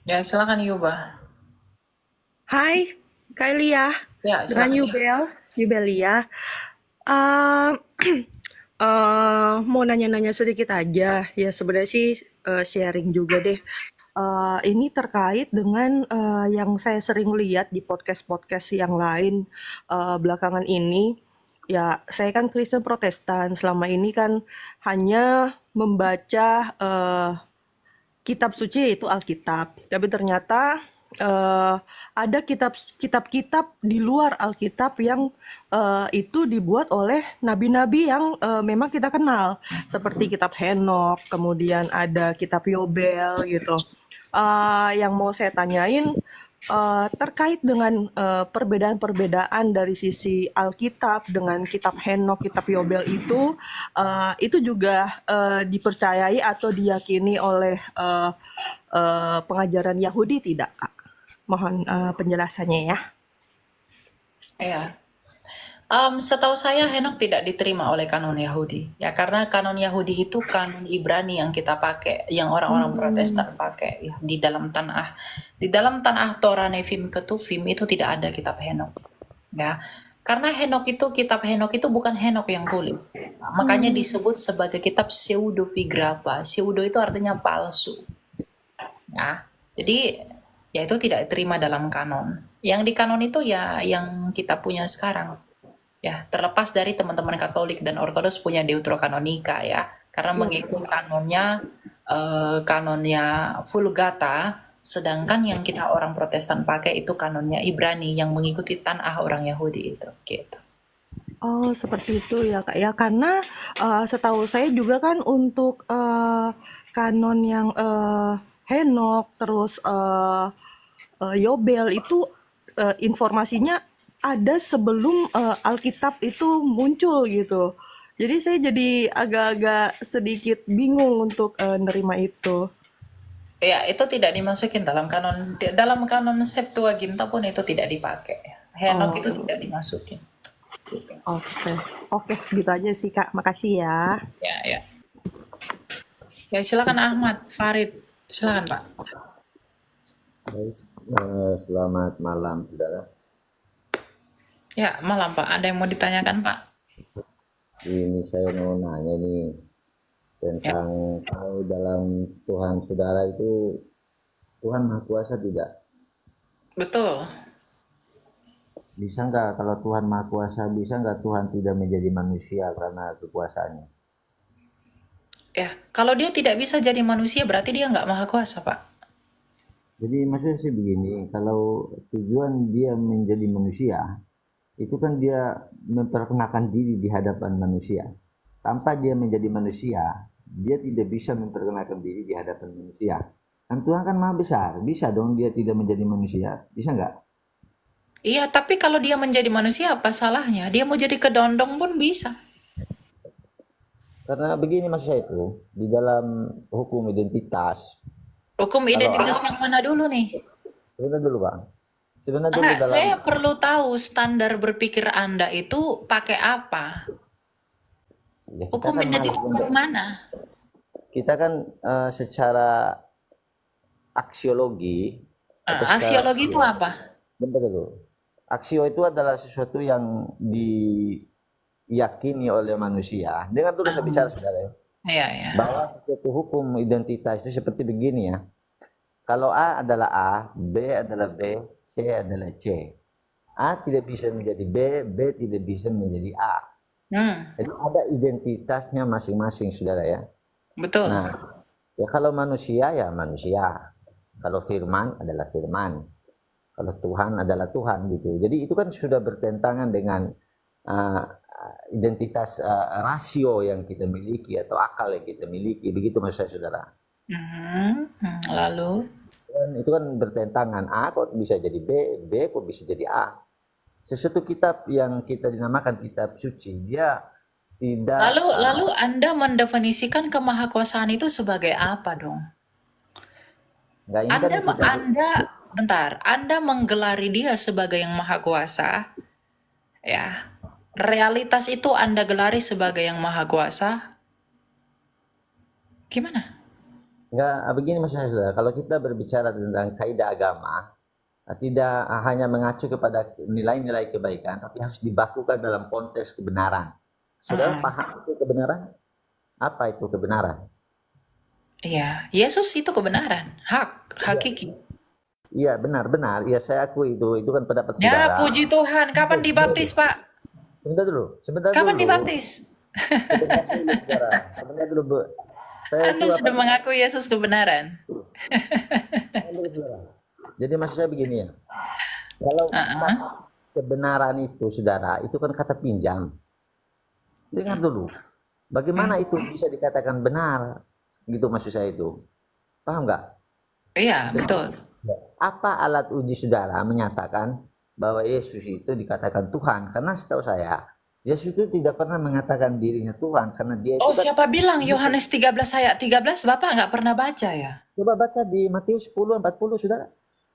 Ya, silakan Yuba. Hai, Kak Elia, Ya, dengan silakan. Yubelia. Eh, mau nanya-nanya sedikit aja. Ya sebenarnya sih sharing juga deh. Ini terkait dengan yang saya sering lihat di podcast-podcast yang lain belakangan ini. Ya, saya kan Kristen Protestan. Selama ini kan hanya membaca kitab suci yaitu Alkitab. Tapi ternyata ada kitab-kitab di luar Alkitab yang itu dibuat oleh nabi-nabi yang memang kita kenal, seperti kitab Henok, kemudian ada kitab Yobel gitu. Yang mau saya tanyain terkait dengan perbedaan-perbedaan dari sisi Alkitab dengan kitab Henok, kitab Yobel itu juga dipercayai atau diyakini oleh pengajaran Yahudi tidak, Kak? Mohon penjelasannya ya. Ya. Setahu saya Henok tidak diterima oleh kanon Yahudi. Ya, karena kanon Yahudi itu kanon Ibrani yang kita pakai, yang orang-orang Hmm. Protestan pakai ya, di dalam tanah Torah Nevim Ketuvim itu tidak ada kitab Henok. Ya. Karena kitab Henok itu bukan Henok yang tulis. Nah, makanya Hmm. disebut sebagai kitab pseudepigrapha. Pseudo itu artinya palsu. Ya, jadi ya itu tidak diterima dalam kanon. Yang di kanon itu ya yang kita punya sekarang. Ya, terlepas dari teman-teman Katolik dan Ortodoks punya Deuterokanonika ya, karena Iya mengikut betul. kanonnya Vulgata, sedangkan yang kita orang Protestan pakai itu kanonnya Ibrani yang mengikuti tanah orang Yahudi itu, gitu. Oh, seperti itu ya, Kak, ya. Karena setahu saya juga kan untuk kanon yang Henok terus Yobel itu informasinya ada sebelum Alkitab itu muncul gitu. Jadi saya jadi agak-agak sedikit bingung untuk nerima itu. Ya, itu tidak dimasukin dalam kanon Septuaginta pun itu tidak dipakai. Henok itu Oh, tidak dimasukin. Gitu. oke. Oke, gitu aja sih, Kak. Makasih ya. Ya, ya. Ya, silakan Ahmad, Farid. Silakan, Pak. Baik, selamat malam, saudara. Ya, malam, Pak. Ada yang mau ditanyakan, Pak? Ini saya mau nanya nih Ya, tentang kalau dalam Tuhan saudara itu Tuhan Maha Kuasa tidak? betul. Bisa nggak kalau Tuhan Maha Kuasa, bisa nggak Tuhan tidak menjadi manusia karena kekuasaannya? Ya, kalau dia tidak bisa jadi manusia berarti dia nggak maha kuasa, Pak. Jadi maksudnya sih begini, kalau tujuan dia menjadi manusia, itu kan dia memperkenalkan diri di hadapan manusia. Tanpa dia menjadi manusia, dia tidak bisa memperkenalkan diri di hadapan manusia. Dan Tuhan kan maha besar, bisa dong dia tidak menjadi manusia, bisa nggak? Iya, tapi kalau dia menjadi manusia apa salahnya? Dia mau jadi kedondong pun bisa. Karena begini maksud saya itu, di dalam hukum identitas, Hukum kalau identitas yang mana dulu nih? sebentar dulu bang, sebentar dulu Enggak, dalam, saya perlu tahu standar berpikir Anda itu pakai apa? ya kita Hukum kan malas identitas yang untuk, mana? kita kan secara aksiologi atau secara Asiologi itu aksio, apa? bentar dulu, aksio itu adalah sesuatu yang diyakini oleh manusia. Dengar dulu saya bicara saudara ya. Iya, ya. Bahwa suatu hukum identitas itu seperti begini ya. Kalau A adalah A, B adalah B, C adalah C. A tidak bisa menjadi B, B tidak bisa menjadi A. Hmm, Jadi ada identitasnya masing-masing, saudara ya. betul. Nah, ya kalau manusia ya manusia. Kalau firman adalah firman. Kalau Tuhan adalah Tuhan gitu. Jadi itu kan sudah bertentangan dengan uh, identitas rasio yang kita miliki atau akal yang kita miliki. Begitu maksud saya, saudara. Lalu? Dan itu kan bertentangan. A kok bisa jadi B, B kok bisa jadi A. Sesuatu kitab yang kita dinamakan kitab suci, dia tidak Lalu lalu Anda mendefinisikan kemahakuasaan itu sebagai apa dong? enggak ini kan kita Anda menggelari dia sebagai yang maha kuasa, ya. Realitas itu Anda gelari sebagai yang maha kuasa. Gimana? Enggak, begini maksudnya saudara, kalau kita berbicara tentang kaidah agama, tidak hanya mengacu kepada nilai-nilai kebaikan, tapi harus dibakukan dalam konteks kebenaran. Saudara Mm-mm. paham itu kebenaran? Apa itu kebenaran? Iya, Yesus itu kebenaran, hakiki. Iya, benar-benar. Iya, saya akui itu kan pendapat Ya, saudara. puji Tuhan. Kapan dibaptis, Pak? Sebentar dulu, sebentar Kapan dulu, dibaptis? sebentar dulu, saudara. Sebentar dulu, Bu. Saya itu Anda apa? sudah mengaku Yesus kebenaran. Sebentar dulu, saudara. Jadi maksud saya begini ya, kalau Uh-uh. kebenaran itu, saudara, itu kan kata pinjam. Dengar dulu, bagaimana itu bisa dikatakan benar? Gitu maksud saya itu. Paham nggak? Iya, betul. Apa alat uji saudara menyatakan bahwa Yesus itu dikatakan Tuhan? Karena setahu saya, Yesus itu tidak pernah mengatakan dirinya Tuhan. Karena dia itu Oh, kan, siapa bilang Yohanes 13 ayat 13? Bapak nggak pernah baca ya? coba baca di Matius 10:40, saudara.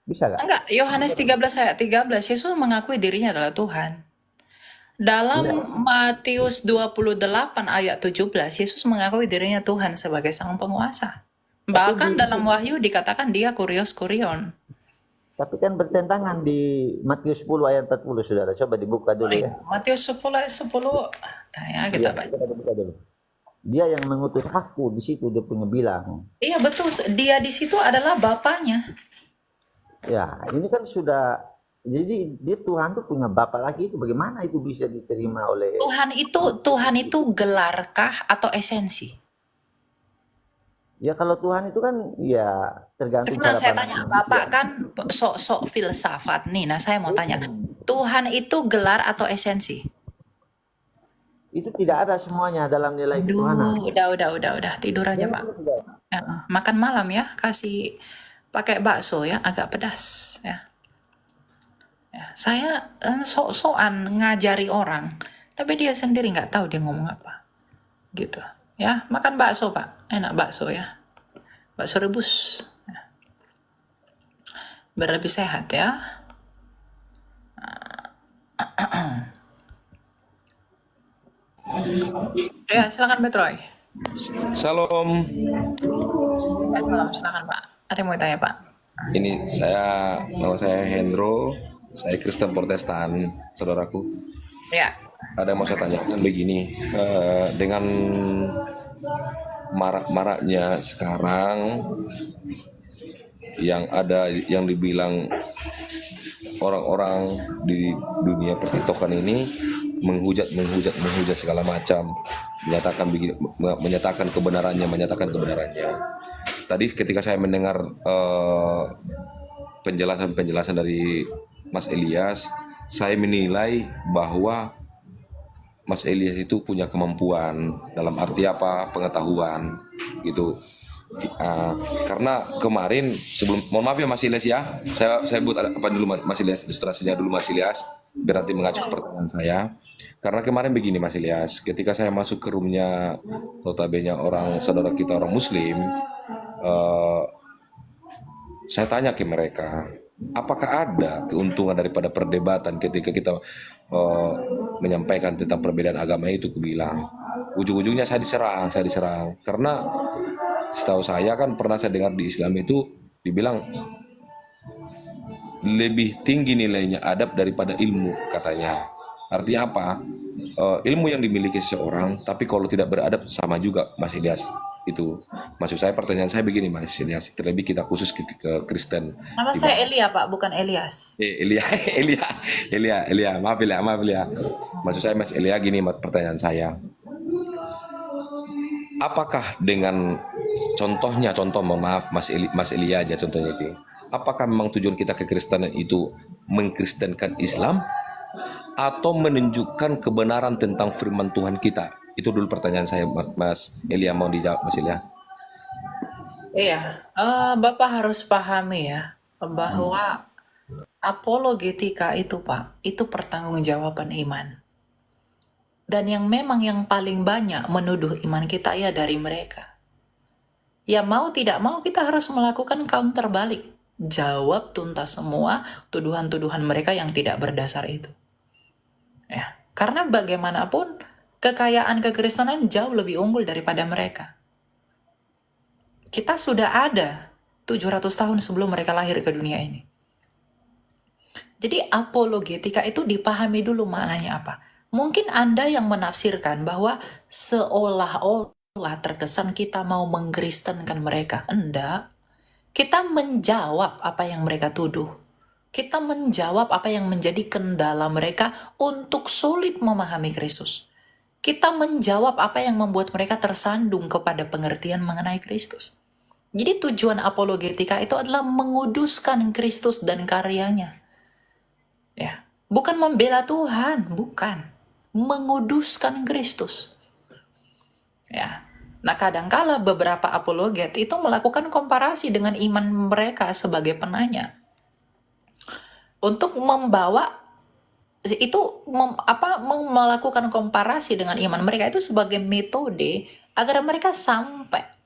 Bisa nggak? Enggak, Yohanes 13 ayat 13. Yesus mengakui dirinya adalah Tuhan. Dalam Iya. Matius 28 ayat 17, Yesus mengakui dirinya Tuhan sebagai sang penguasa. Tapi Bahkan dalam Wahyu dikatakan dia kurios kurion. tapi kan bertentangan di Matius 10 ayat 40, saudara. Coba dibuka dulu ya. Matius 10 ayat 10. Ya, kita Iya, baca. coba dibuka dulu. Dia yang mengutus aku, di situ dia punya bilang. Iya, betul. Dia di situ adalah Bapaknya. Ya, ini kan sudah, jadi dia Tuhan tuh punya Bapa lagi, itu bagaimana itu bisa diterima oleh, Tuhan itu gelarkah atau esensi? ya kalau Tuhan itu kan ya tergantung Sebenarnya cara saya pandang tanya, manusia. Bapak kan sok-sok filsafat nih. Nah, saya mau tanya, Tuhan itu gelar atau esensi? Itu tidak ada semuanya dalam nilai ketuhanan. Aduh, udah. Tidur aja, Pak. Ya, makan malam ya, kasih pakai bakso ya, agak pedas ya. Ya, saya sok-sokan ngajari orang, tapi dia sendiri nggak tahu dia ngomong apa, gitu. Ya, makan bakso, Pak. Enak bakso ya. Bakso rebus. Biar lebih sehat ya. Ya, silakan Petroy. Shalom, Silakan Pak. Ada yang mau tanya Pak? ini nama saya Hendro, saya Kristen Protestan, saudaraku. Ya. Ada yang mau saya tanyakan begini, dengan marak-maraknya sekarang yang dibilang orang-orang di dunia pertiktokan ini menghujat segala macam, menyatakan kebenarannya. Tadi ketika saya mendengar penjelasan dari Mas Elias, saya menilai bahwa Mas Elias itu punya kemampuan, dalam arti apa, pengetahuan gitu. Karena kemarin mohon maaf ya Mas Elias ya, saya buat apa dulu Mas Elias, ilustrasinya dulu Mas Elias, biar nanti mengacu ke pertanyaan saya. Karena kemarin begini Mas Elias, ketika saya masuk ke roomnya notabene orang saudara kita orang Muslim, saya tanya ke mereka, apakah ada keuntungan daripada perdebatan ketika kita menyampaikan tentang perbedaan agama itu? Kubilang, ujung-ujungnya saya diserang. Karena setahu saya kan pernah saya dengar di Islam itu dibilang lebih tinggi nilainya adab daripada ilmu, katanya. Artinya apa? Ilmu yang dimiliki seseorang, tapi kalau tidak beradab sama juga, Mas Ilyas. Itu maksud saya, pertanyaan saya begini Mas Ilyas, terlebih kita khusus ke Kristen. Nama saya Elia Pak, bukan Elias. Elia, maaf Elia. Maksud saya Mas Elia gini, pertanyaan saya. Apakah dengan contoh maaf Mas Elia aja contohnya itu. Apakah memang tujuan kita ke Kristenan itu mengkristenkan Islam atau menunjukkan kebenaran tentang firman Tuhan kita? Itu dulu pertanyaan saya, Mas Elia, mau dijawab Mas Elia. Iya, Bapak harus pahami ya bahwa apologetika itu Pak, itu pertanggungjawaban iman. Dan yang memang yang paling banyak menuduh iman kita ya dari mereka. Ya mau tidak mau kita harus melakukan counter balik. Jawab tuntas semua tuduhan-tuduhan mereka yang tidak berdasar itu. Ya, karena bagaimanapun kekayaan kekristenan jauh lebih unggul daripada mereka. Kita sudah ada 700 tahun sebelum mereka lahir ke dunia ini. Jadi apologetika itu dipahami dulu maknanya apa. Mungkin Anda yang menafsirkan bahwa seolah-olah terkesan kita mau mengkristenkan mereka. Enggak. Kita menjawab apa yang mereka tuduh. Kita menjawab apa yang menjadi kendala mereka untuk sulit memahami Kristus. Kita menjawab apa yang membuat mereka tersandung kepada pengertian mengenai Kristus. Jadi tujuan apologetika itu adalah menguduskan Kristus dan karyanya. Ya, bukan membela Tuhan, bukan. Menguduskan Kristus. Ya. Nah, kadangkala beberapa apologet itu melakukan komparasi dengan iman mereka sebagai penanya. Untuk membawa itu melakukan komparasi dengan iman mereka itu sebagai metode agar mereka sampai.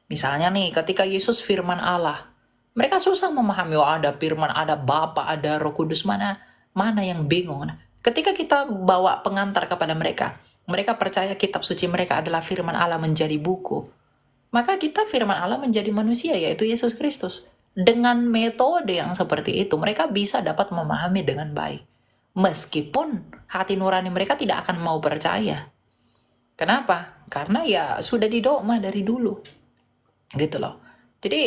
Misalnya nih, ketika Yesus firman Allah, mereka susah memahami, ada firman, ada Bapa, ada Roh Kudus, mana yang bingung. Nah, ketika kita bawa pengantar kepada mereka, mereka percaya kitab suci mereka adalah firman Allah menjadi buku. Maka kita firman Allah menjadi manusia, yaitu Yesus Kristus. Dengan metode yang seperti itu, mereka bisa dapat memahami dengan baik. Meskipun hati nurani mereka tidak akan mau percaya. Kenapa? Karena ya sudah didogma dari dulu. Gitu loh. Jadi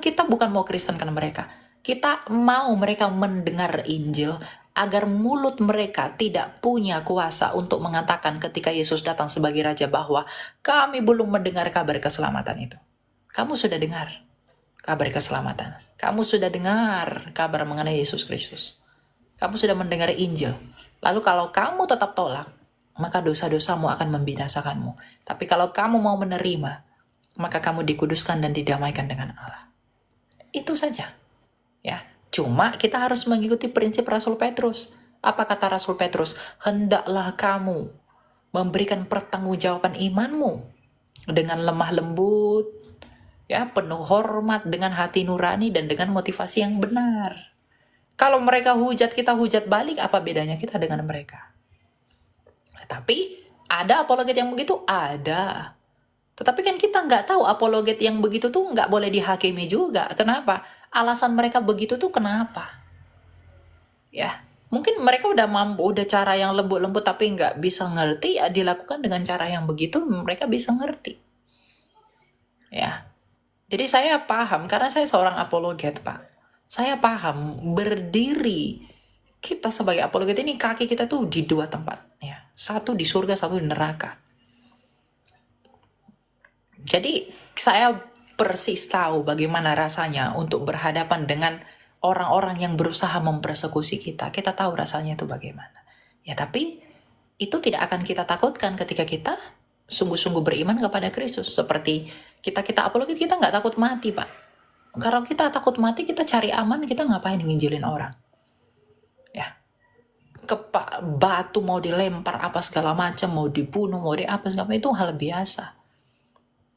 kita bukan mau kristenkan mereka. Kita mau mereka mendengar Injil agar mulut mereka tidak punya kuasa untuk mengatakan ketika Yesus datang sebagai Raja bahwa kami belum mendengar kabar keselamatan itu. Kamu sudah dengar kabar keselamatan. Kamu sudah dengar kabar mengenai Yesus Kristus. Kamu sudah mendengar Injil. Lalu kalau kamu tetap tolak, maka dosa-dosamu akan membinasakanmu. Tapi kalau kamu mau menerima, maka kamu dikuduskan dan didamaikan dengan Allah. Itu saja. Ya, cuma kita harus mengikuti prinsip Rasul Petrus. Apa kata Rasul Petrus? Hendaklah kamu memberikan pertanggungjawaban imanmu dengan lemah lembut, ya, penuh hormat, dengan hati nurani dan dengan motivasi yang benar. Kalau mereka hujat, kita hujat balik, apa bedanya kita dengan mereka? Tapi ada apologet yang begitu? Ada. Tetapi kan kita nggak tahu apologet yang begitu tuh nggak boleh dihakimi juga. Kenapa? Alasan mereka begitu tuh kenapa? Ya, mungkin mereka udah mampu, udah cara yang lembut-lembut tapi nggak bisa ngerti, ya dilakukan dengan cara yang begitu mereka bisa ngerti. Ya, jadi saya paham karena saya seorang apologet, Pak. Saya paham berdiri kita sebagai apologet ini kaki kita tuh di dua tempat, ya. Satu di surga, satu di neraka. Jadi saya persis tahu bagaimana rasanya untuk berhadapan dengan orang-orang yang berusaha mempersekusi kita. Kita tahu rasanya itu bagaimana. Ya, tapi itu tidak akan kita takutkan ketika kita sungguh-sungguh beriman kepada Kristus. Seperti kita apologet, kita nggak takut mati, Pak. Kalau kita takut mati, kita cari aman, kita ngapain nginjilin orang? Ya, batu mau dilempar apa segala macam, mau dibunuh, mau apa segala macam, itu hal biasa.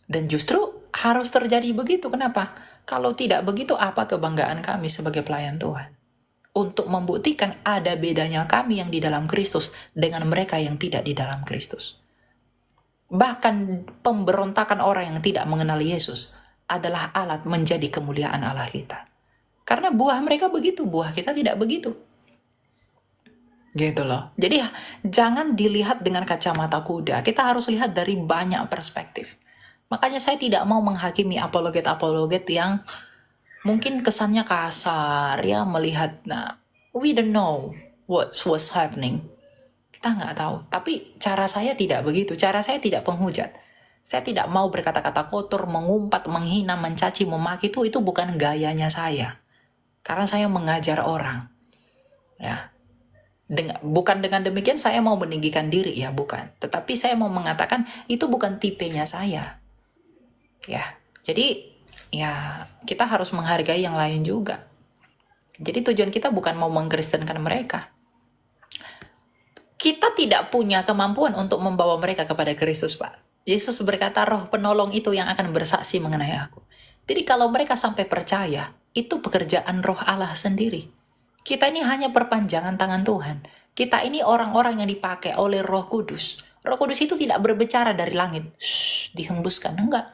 Dan justru harus terjadi begitu. Kenapa? Kalau tidak begitu, apa kebanggaan kami sebagai pelayan Tuhan? Untuk membuktikan ada bedanya kami yang di dalam Kristus dengan mereka yang tidak di dalam Kristus. Bahkan pemberontakan orang yang tidak mengenal Yesus adalah alat menjadi kemuliaan Allah kita. Karena buah mereka begitu, buah kita tidak begitu. Gitu loh. Jadi jangan dilihat dengan kacamata kuda. Kita harus lihat dari banyak perspektif. Makanya saya tidak mau menghakimi apologet-apologet yang mungkin kesannya kasar, ya, melihat, nah, we don't know what was happening. Kita nggak tahu. Tapi cara saya tidak begitu. Cara saya tidak penghujat. Saya tidak mau berkata-kata kotor, mengumpat, menghina, mencaci, memaki, itu bukan gayanya saya. Karena saya mengajar orang. Ya. Bukan dengan demikian saya mau meninggikan diri, ya, bukan. Tetapi saya mau mengatakan itu bukan tipenya saya. Ya. Jadi ya kita harus menghargai yang lain juga. Jadi tujuan kita bukan mau mengkristenkan mereka. Kita tidak punya kemampuan untuk membawa mereka kepada Kristus, Pak. Yesus berkata, roh penolong itu yang akan bersaksi mengenai aku. Jadi kalau mereka sampai percaya, itu pekerjaan roh Allah sendiri. Kita ini hanya perpanjangan tangan Tuhan. Kita ini orang-orang yang dipakai oleh Roh Kudus. Roh Kudus itu tidak berbicara dari langit, dihembuskan, enggak.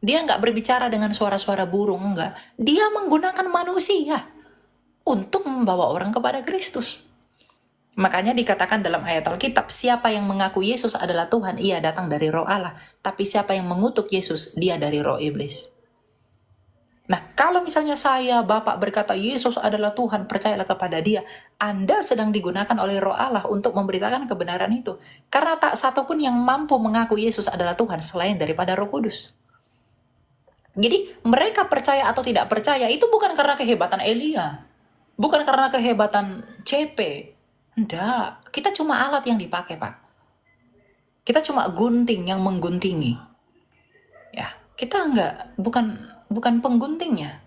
Dia nggak berbicara dengan suara-suara burung, enggak. Dia menggunakan manusia untuk membawa orang kepada Kristus. Makanya dikatakan dalam ayat Alkitab, siapa yang mengaku Yesus adalah Tuhan, ia datang dari roh Allah. Tapi siapa yang mengutuk Yesus, dia dari roh iblis. Nah, kalau misalnya saya, Bapak berkata Yesus adalah Tuhan, percayalah kepada dia, Anda sedang digunakan oleh roh Allah untuk memberitakan kebenaran itu. Karena tak satu pun yang mampu mengaku Yesus adalah Tuhan selain daripada Roh Kudus. Jadi mereka percaya atau tidak percaya itu bukan karena kehebatan Elia, bukan karena kehebatan CP. Enggak, kita cuma alat yang dipakai, Pak. Kita cuma gunting yang mengguntingi. Ya, kita enggak, bukan pengguntingnya.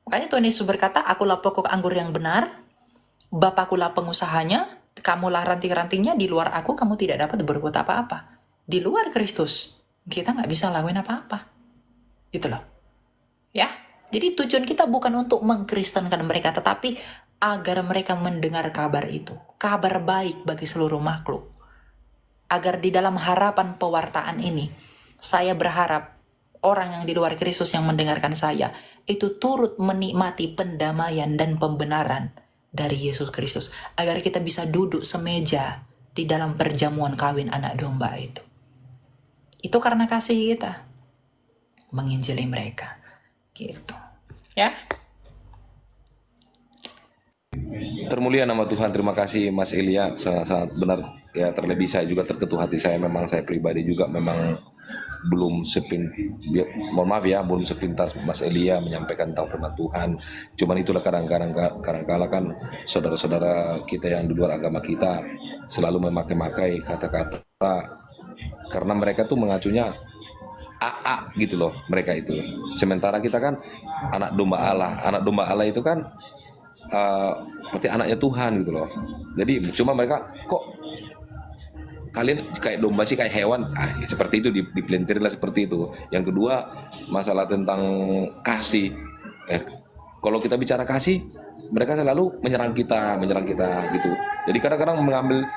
Makanya Tuhan Yesus berkata, akulah pokok anggur yang benar, Bapakkulah pengusahanya, kamulah ranting-rantingnya, di luar aku kamu tidak dapat berbuat apa-apa. Di luar Kristus, kita nggak bisa lakuin apa-apa. Gitu loh. Ya, jadi tujuan kita bukan untuk mengkristenkan mereka, tetapi agar mereka mendengar kabar itu. Kabar baik bagi seluruh makhluk. Agar di dalam harapan pewartaan ini, saya berharap orang yang di luar Kristus yang mendengarkan saya, itu turut menikmati pendamaian dan pembenaran dari Yesus Kristus. Agar kita bisa duduk semeja di dalam perjamuan kawin anak domba itu. Itu karena kasih kita menginjili mereka. Gitu. Ya. Termulia nama Tuhan, terima kasih Mas Elia, sangat-sangat benar. Ya, terlebih saya juga terketuk hati saya, memang saya pribadi juga memang belum mohon maaf ya, belum sepintar Mas Elia menyampaikan tentang firman Tuhan. Cuman itulah kadang-kadang kan saudara-saudara kita yang di luar agama kita selalu memakai kata-kata karena mereka tuh mengacunya AA gitu loh, mereka itu. Sementara kita kan anak domba Allah. Anak domba Allah itu kan seperti anaknya Tuhan gitu loh. Jadi cuma mereka kok kalian kayak domba sih, kayak hewan. Seperti itu, dipelintir lah seperti itu. Yang kedua, masalah tentang kasih. Kalau kita bicara kasih, mereka selalu menyerang kita gitu. Jadi kadang-kadang mengambil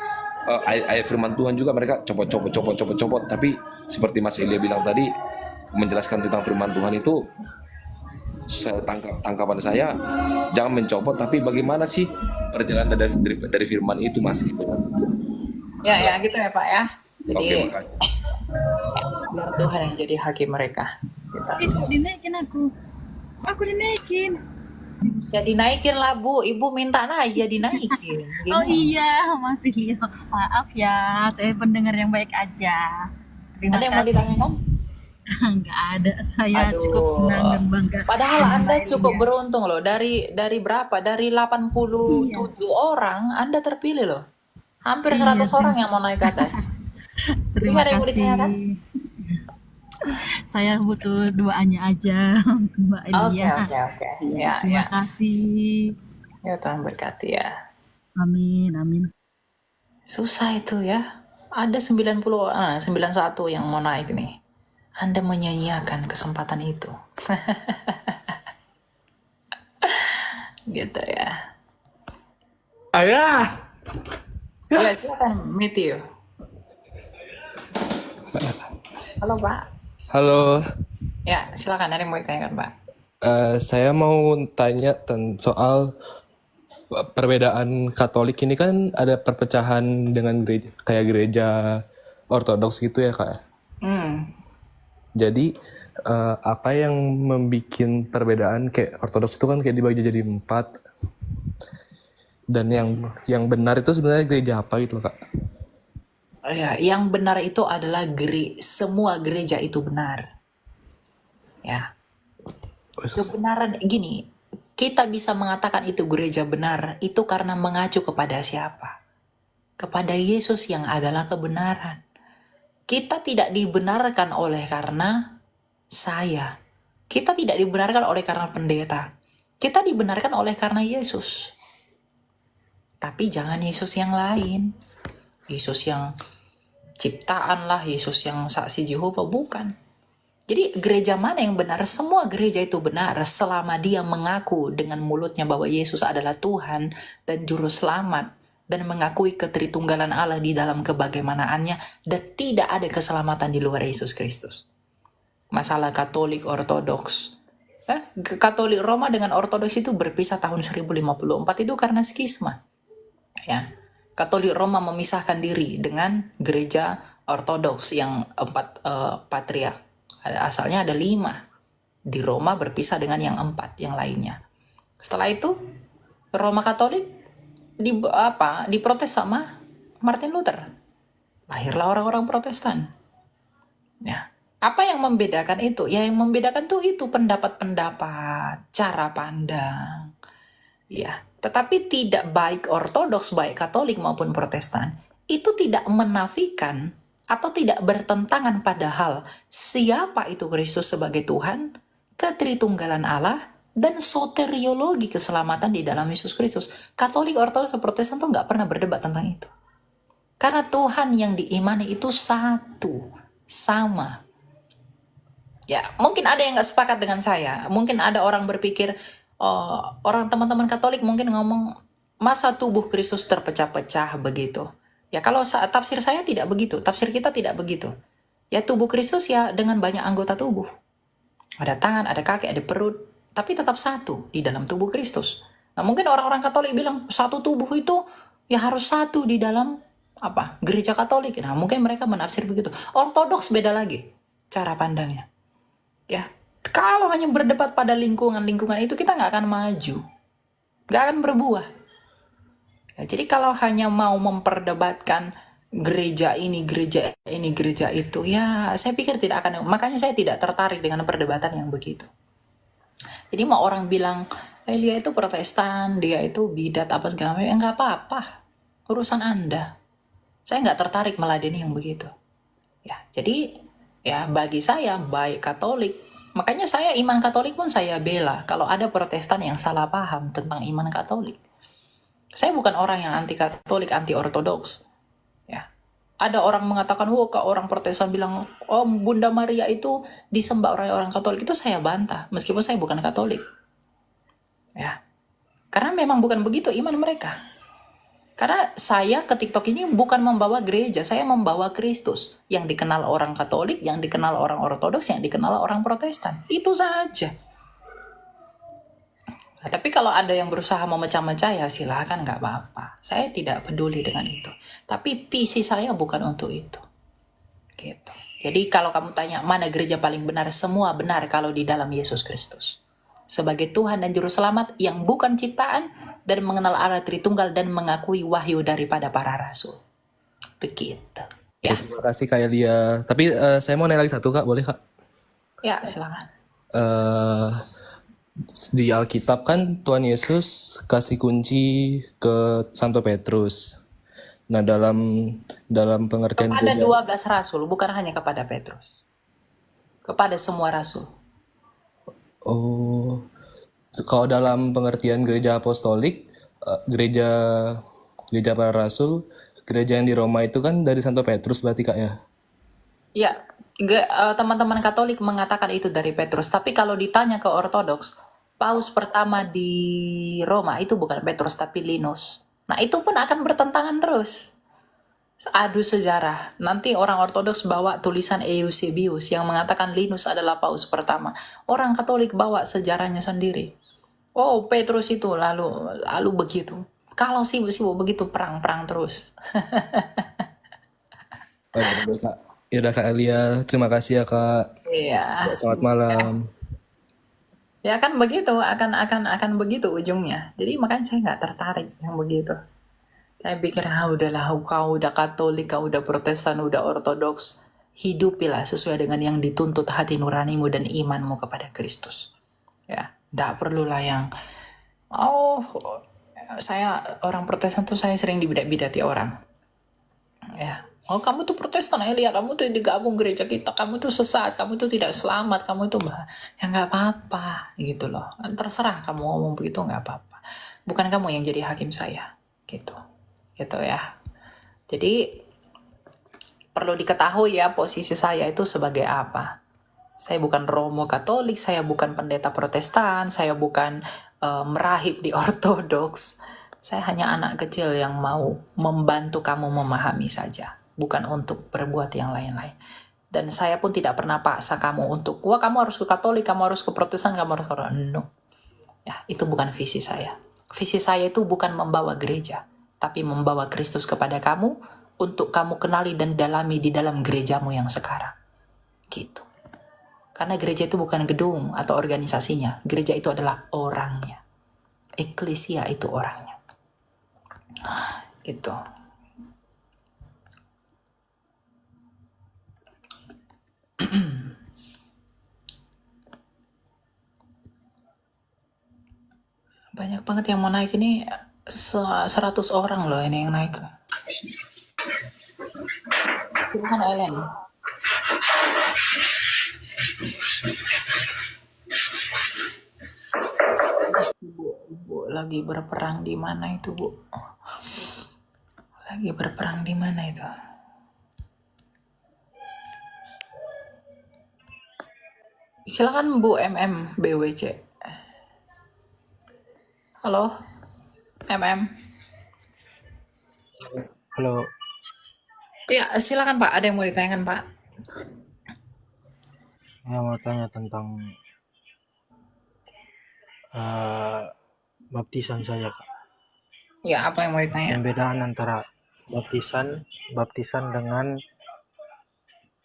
ayat firman Tuhan juga mereka copot. Tapi seperti Mas Elia bilang tadi, menjelaskan tentang firman Tuhan itu, tangkapan saya jangan mencopot, tapi bagaimana sih perjalanan dari firman itu, Mas? Ya gitu ya Pak ya. Jadi Oke, makasih. biar Tuhan yang jadi hakim mereka. Kok dinaikin aku dinaikin. Ya dinaikin lah Bu, Ibu minta aja dinaikin. Oh Gini. iya, masih Leo. Maaf ya, saya pendengar yang baik aja. Terima Ada yang mau kasih. ditanyakan? Nggak ada, saya Aduh. cukup senang dan bangga. Padahal Anda Mbak cukup Elia. beruntung loh. Dari berapa? Dari 87 orang Anda terpilih loh. Hampir 100 orang yang mau naik ke atas. Terima Ada yang mau kasih. ditanyakan? Saya butuh doanya aja, Mbak Elia. Oke. Ya. Terima kasih. Ya Tuhan berkati ya. Amin. Susah itu ya. Ada 91 yang mau naik nih. Anda menyanyiakan kesempatan itu. Gitu ya. Ayah. Ya silakan Matthew. Halo Pak. Halo, Ya silakan, ada yang mau ditanyakan Pak. saya mau tanya soal perbedaan Katolik ini, kan ada perpecahan dengan gereja, kayak gereja Ortodoks gitu ya Kak. Jadi apa yang membuat perbedaan, kayak Ortodoks itu kan kayak dibagi jadi 4, dan yang benar itu sebenarnya gereja apa gitu loh Kak? Ya, yang benar itu adalah semua gereja itu benar. Ya, kebenaran gini, kita bisa mengatakan itu gereja benar itu karena mengacu kepada siapa? Kepada Yesus yang adalah kebenaran. Kita tidak dibenarkan oleh karena saya. Kita tidak dibenarkan oleh karena pendeta. Kita dibenarkan oleh karena Yesus. Tapi jangan Yesus yang lain. Yesus yang ciptaan lah, Yesus yang saksi Yehova, bukan. Jadi gereja mana yang benar? Semua gereja itu benar selama dia mengaku dengan mulutnya bahwa Yesus adalah Tuhan dan Juru Selamat, dan mengakui ketritunggalan Allah di dalam kebagamanaannya, dan tidak ada keselamatan di luar Yesus Kristus. Masalah Katolik Ortodoks. Katolik Roma dengan Ortodoks itu berpisah tahun 1054 itu karena skisma. Ya, Katolik Roma memisahkan diri dengan gereja Ortodoks yang 4 patriark. Asalnya ada 5. Di Roma berpisah dengan yang 4 yang lainnya. Setelah itu Roma Katolik diprotes sama Martin Luther. Lahirlah orang-orang Protestan. Ya, apa yang membedakan itu? Ya, yang membedakan tuh itu pendapat-pendapat, cara pandang. Ya, tetapi tidak baik Ortodoks, baik Katolik maupun Protestan, itu tidak menafikan atau tidak bertentangan padahal siapa itu Kristus sebagai Tuhan, ketritunggalan Allah, dan soteriologi keselamatan di dalam Yesus Kristus. Katolik, Ortodoks, dan Protestan tuh nggak pernah berdebat tentang itu. Karena Tuhan yang diimani itu satu, sama. Ya, mungkin ada yang nggak sepakat dengan saya. Mungkin ada orang berpikir, orang teman-teman Katolik mungkin ngomong, masa tubuh Kristus terpecah-pecah begitu. Ya, kalau tafsir saya tidak begitu. Tafsir kita tidak begitu. Ya, tubuh Kristus ya dengan banyak anggota tubuh. Ada tangan, ada kaki, ada perut. Tapi tetap satu di dalam tubuh Kristus. Nah, mungkin orang-orang Katolik bilang, satu tubuh itu ya harus satu di dalam gereja Katolik. Nah, mungkin mereka menafsir begitu. Ortodoks beda lagi cara pandangnya. Ya, kalau hanya berdebat pada lingkungan itu kita nggak akan maju, nggak akan berbuah. Ya, jadi kalau hanya mau memperdebatkan gereja ini, gereja itu, ya saya pikir tidak akan. Makanya saya tidak tertarik dengan perdebatan yang begitu. Jadi mau orang bilang, dia itu Protestan, dia itu bidat apa segala macam, ya nggak apa-apa, urusan Anda. Saya nggak tertarik meladeni yang begitu. Ya, jadi ya bagi saya baik Katolik, makanya saya iman Katolik pun saya bela kalau ada Protestan yang salah paham tentang iman Katolik. Saya bukan orang yang anti Katolik, anti Ortodoks. Ya, ada orang mengatakan, orang Protestan bilang, Bunda Maria itu disembah orang Katolik, itu saya bantah meskipun saya bukan Katolik. Ya, karena memang bukan begitu iman mereka. Karena saya ke TikTok ini bukan membawa gereja, saya membawa Kristus yang dikenal orang Katolik, yang dikenal orang Ortodoks, yang dikenal orang Protestan. Itu saja. Nah, tapi kalau ada yang berusaha memecah-mecah ya silahkan, nggak apa-apa. Saya tidak peduli dengan itu. Tapi visi saya bukan untuk itu. Gitu. Jadi kalau kamu tanya mana gereja paling benar, semua benar kalau di dalam Yesus Kristus. Sebagai Tuhan dan Juru Selamat yang bukan ciptaan, dan mengenal Allah Tritunggal dan mengakui wahyu daripada para rasul. Begitu. Ya, Terima kasih Kak Elia. Tapi saya mau nanya lagi satu Kak, boleh Kak? ya silakan. Eh, di Alkitab kan Tuhan Yesus kasih kunci ke Santo Petrus. Nah dalam pengertian Kepada gereja, 12 rasul, bukan hanya kepada Petrus. Kepada semua rasul. oh, kalau dalam pengertian gereja apostolik, gereja para rasul, gereja yang di Roma itu kan dari Santo Petrus berarti Kak ya? Ya, teman-teman Katolik mengatakan itu dari Petrus. Tapi kalau ditanya ke Ortodoks, Paus pertama di Roma itu bukan Petrus tapi Linus. Nah, itu pun akan bertentangan terus. Adu sejarah. Nanti orang Ortodoks bawa tulisan Eusebius yang mengatakan Linus adalah Paus pertama. Orang Katolik bawa sejarahnya sendiri. Oh, Petrus itu lalu begitu. Kalau sibuk-sibuk begitu perang-perang terus. Oh, ya udah Kak. Ya udah Kak Elia, terima kasih ya Kak. Iya. Selamat malam. Ya kan begitu, akan begitu ujungnya. Jadi makanya saya nggak tertarik yang begitu. Saya pikir, udahlah, kau udah Katolik, kau udah Protestan, udah Ortodoks, hidupilah sesuai dengan yang dituntut hati nuranimu dan imanmu kepada Kristus. Ya, nggak perlulah yang, saya orang Protestan tuh saya sering dibidat-bidati orang. Ya, kamu tuh Protestan, Elia, kamu tuh digabung gereja kita, kamu tuh sesat, kamu tuh tidak selamat, kamu tuh ya nggak apa-apa gitu loh. Terserah kamu ngomong begitu, nggak apa-apa. Bukan kamu yang jadi hakim saya, gitu ya. Jadi perlu diketahui ya posisi saya itu sebagai apa. Saya bukan Romo Katolik, saya bukan pendeta Protestan, saya bukan merahib di Ortodoks. Saya hanya anak kecil yang mau membantu kamu memahami saja, bukan untuk berbuat yang lain-lain. Dan saya pun tidak pernah paksa kamu untuk, wah kamu harus ke Katolik, kamu harus ke Protestan, kamu harus ke... No. Ya, itu bukan visi saya. Visi saya itu bukan membawa gereja, tapi membawa Kristus kepada kamu untuk kamu kenali dan dalami di dalam gerejamu yang sekarang. Gitu. Karena gereja itu bukan gedung atau organisasinya. Gereja itu adalah orangnya. Eklesia itu orangnya. Gitu. Banyak banget yang mau naik ini. 100 orang loh ini yang naik. Silakan Ellen. Bu, lagi berperang di mana itu, Bu? Lagi berperang di mana itu? Silakan Bu BWC. Halo, MM. Halo, Ya, silakan Pak. Ada yang mau ditanyakan Pak? saya mau tanya tentang baptisan saja, Kak. Ya, apa yang mau ditanya? Pembedaan antara baptisan dengan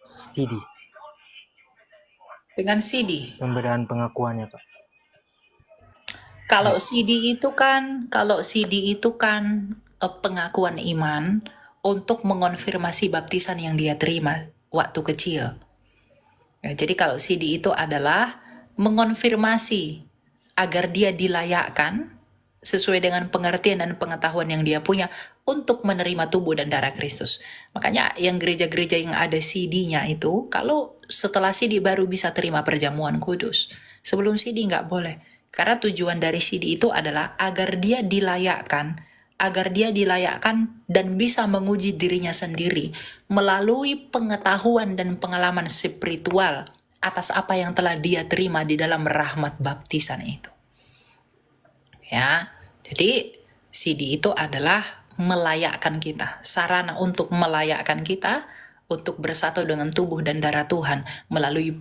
sidi. Dengan CD. Pembedaan pengakuannya, Kak. Kalau CD itu kan pengakuan iman untuk mengonfirmasi baptisan yang dia terima waktu kecil. Ya, jadi kalau CD itu adalah mengonfirmasi agar dia dilayakkan sesuai dengan pengertian dan pengetahuan yang dia punya untuk menerima tubuh dan darah Kristus. Makanya yang gereja-gereja yang ada CD-nya itu, kalau setelah CD baru bisa terima perjamuan kudus. Sebelum CD nggak boleh. Karena tujuan dari CD itu adalah agar dia dilayakkan dan bisa menguji dirinya sendiri melalui pengetahuan dan pengalaman spiritual atas apa yang telah dia terima di dalam rahmat baptisan itu. Ya, jadi CD itu adalah melayakkan kita, sarana untuk melayakkan kita untuk bersatu dengan tubuh dan darah Tuhan melalui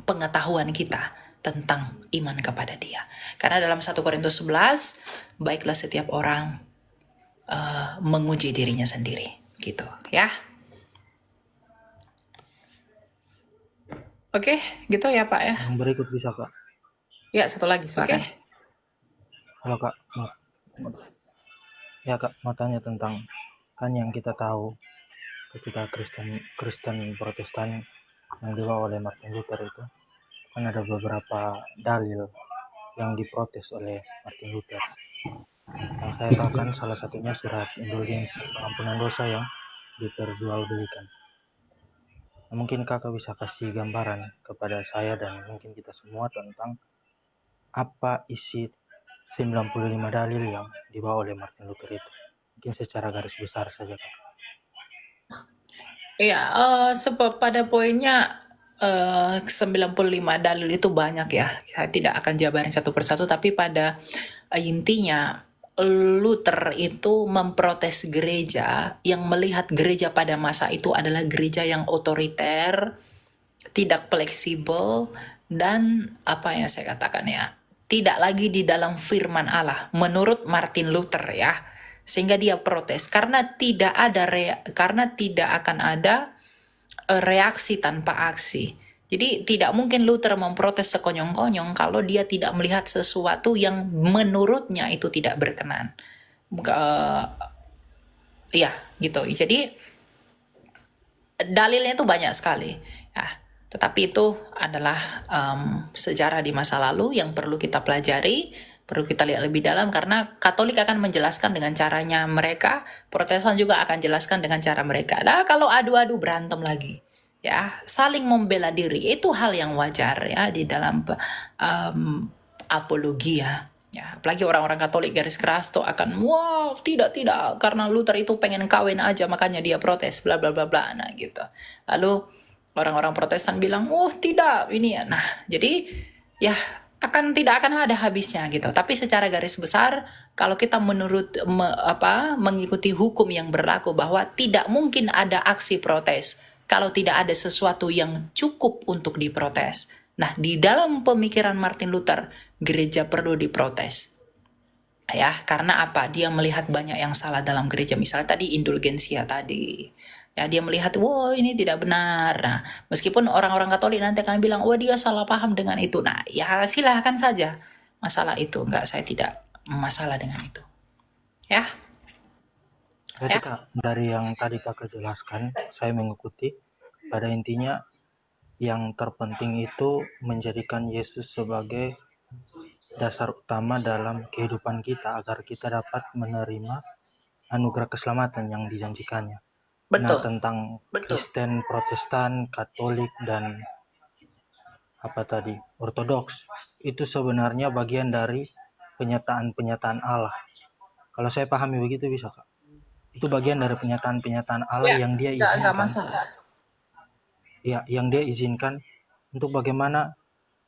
pengetahuan kita tentang iman kepada Dia. Karena dalam 1 Korintus 11, baiklah setiap orang menguji dirinya sendiri, gitu ya. Oke, gitu ya Pak ya. Yang berikut bisa, Kak. Ya, satu lagi silakan. Halo, Kak. Ya, Kak, mau tanya tentang, kan yang kita tahu ketika Kristen Protestan yang dibawa oleh Martin Luther itu, kan ada beberapa dalil yang diprotes oleh Martin Luther. Yang saya tahu kan salah satunya surat indulgensi pengampunan dosa yang diperjualbelikan. Nah, mungkin kakak bisa kasih gambaran kepada saya dan mungkin kita semua tentang apa isi 95 dalil yang dibawa oleh Martin Luther itu. Mungkin secara garis besar saja, Kak. Iya, sebab pada poinnya 95 dalil itu banyak ya. Saya tidak akan jabarin satu persatu, tapi pada intinya Luther itu memprotes gereja yang melihat gereja pada masa itu adalah gereja yang otoriter, tidak fleksibel, dan apa yang saya katakan ya, tidak lagi di dalam firman Allah menurut Martin Luther ya. Sehingga dia protes karena tidak akan ada reaksi tanpa aksi. Jadi tidak mungkin Luther memprotes sekonyong-konyong kalau dia tidak melihat sesuatu yang menurutnya itu tidak berkenan. Ya, gitu. Jadi dalilnya itu banyak sekali. Ya, tetapi itu adalah sejarah di masa lalu yang perlu kita pelajari, perlu kita lihat lebih dalam karena Katolik akan menjelaskan dengan caranya mereka, Protestan juga akan jelaskan dengan cara mereka. Nah, kalau adu-adu berantem lagi, ya saling membela diri itu hal yang wajar ya di dalam apologi ya. Ya, apalagi orang-orang Katolik garis keras tuh akan wow tidak karena Luther itu pengen kawin aja makanya dia protes bla bla bla bla nah gitu. Lalu orang-orang Protestan bilang tidak ini ya. Nah jadi ya tidak akan ada habisnya gitu. Tapi secara garis besar, kalau kita mengikuti hukum yang berlaku bahwa tidak mungkin ada aksi protes kalau tidak ada sesuatu yang cukup untuk diprotes. Nah, di dalam pemikiran Martin Luther, gereja perlu diprotes. Ya, karena apa? Dia melihat banyak yang salah dalam gereja. Misalnya tadi indulgensia tadi. Ya, dia melihat, wah ini tidak benar. Nah, meskipun orang-orang Katolik nanti akan bilang, wah dia salah paham dengan itu. Nah, ya silahkan saja masalah itu. Enggak, saya tidak masalah dengan itu. Ya, Jadi ya. Kak, dari yang tadi Kakak jelaskan, saya mengikuti. Pada intinya, yang terpenting itu menjadikan Yesus sebagai dasar utama dalam kehidupan kita agar kita dapat menerima anugerah keselamatan yang dijanjikannya. Nah, Betul, tentang betul. Kristen, Protestan, Katolik, dan Ortodoks, itu sebenarnya bagian dari penyataan-penyataan Allah. Kalau saya pahami begitu bisa, Kak. Itu bagian dari penyataan-penyataan Allah Ya, yang dia enggak izinkan. masalah. Ya, yang dia izinkan untuk bagaimana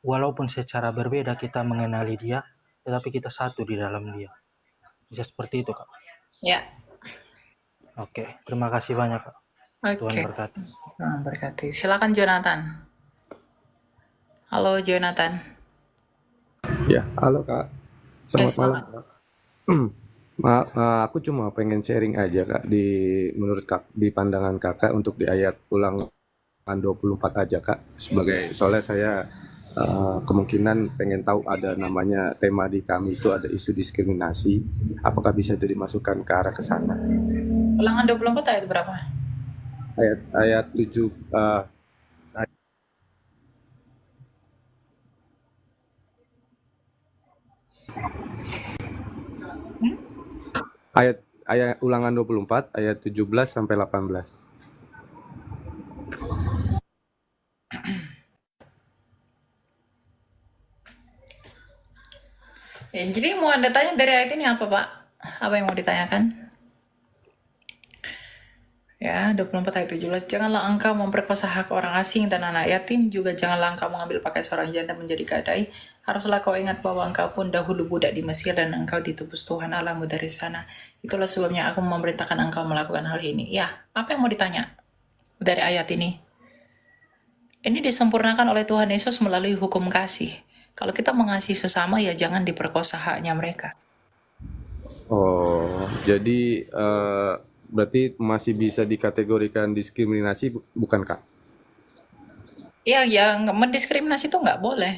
walaupun secara berbeda kita mengenali dia, tetapi kita satu di dalam dia. Bisa seperti itu, Kak. Ya, Oke, terima kasih banyak, Kak. Tuhan oke. berkati. Tuhan berkati. Silakan Jonathan. Halo Jonathan. Ya, halo Kak. Selamat malam, Silakan. Kak. Aku cuma pengen sharing aja Kak menurut Kak di pandangan Kakak untuk di ayat ulangan 24 aja Kak. Soalnya saya kemungkinan pengen tahu ada namanya tema di kami itu ada isu diskriminasi. Apakah bisa itu dimasukkan ke arah ke sana? Ulangan 24 ayat berapa? Ayat 7 ayat ulangan 24 ayat 17 sampai 18. Ya, jadi mau Anda tanya dari ayat ini apa, Pak? Apa yang mau ditanyakan? Ya, 24 ayat 17. Janganlah engkau memperkosa hak orang asing dan anak yatim, juga janganlah engkau mengambil pakai seorang janda menjadi gadai. Haruslah kau ingat bahwa engkau pun dahulu budak di Mesir dan engkau ditebus Tuhan Allahmu dari sana. Itulah sebabnya aku memerintahkan engkau melakukan hal ini. Ya, apa yang mau ditanya dari ayat ini? Ini disempurnakan oleh Tuhan Yesus melalui hukum kasih. Kalau kita mengasihi sesama, ya jangan diperkosa haknya mereka. Oh, jadi berarti masih bisa dikategorikan diskriminasi bukan Kak? Ya, yang mendiskriminasi itu nggak boleh.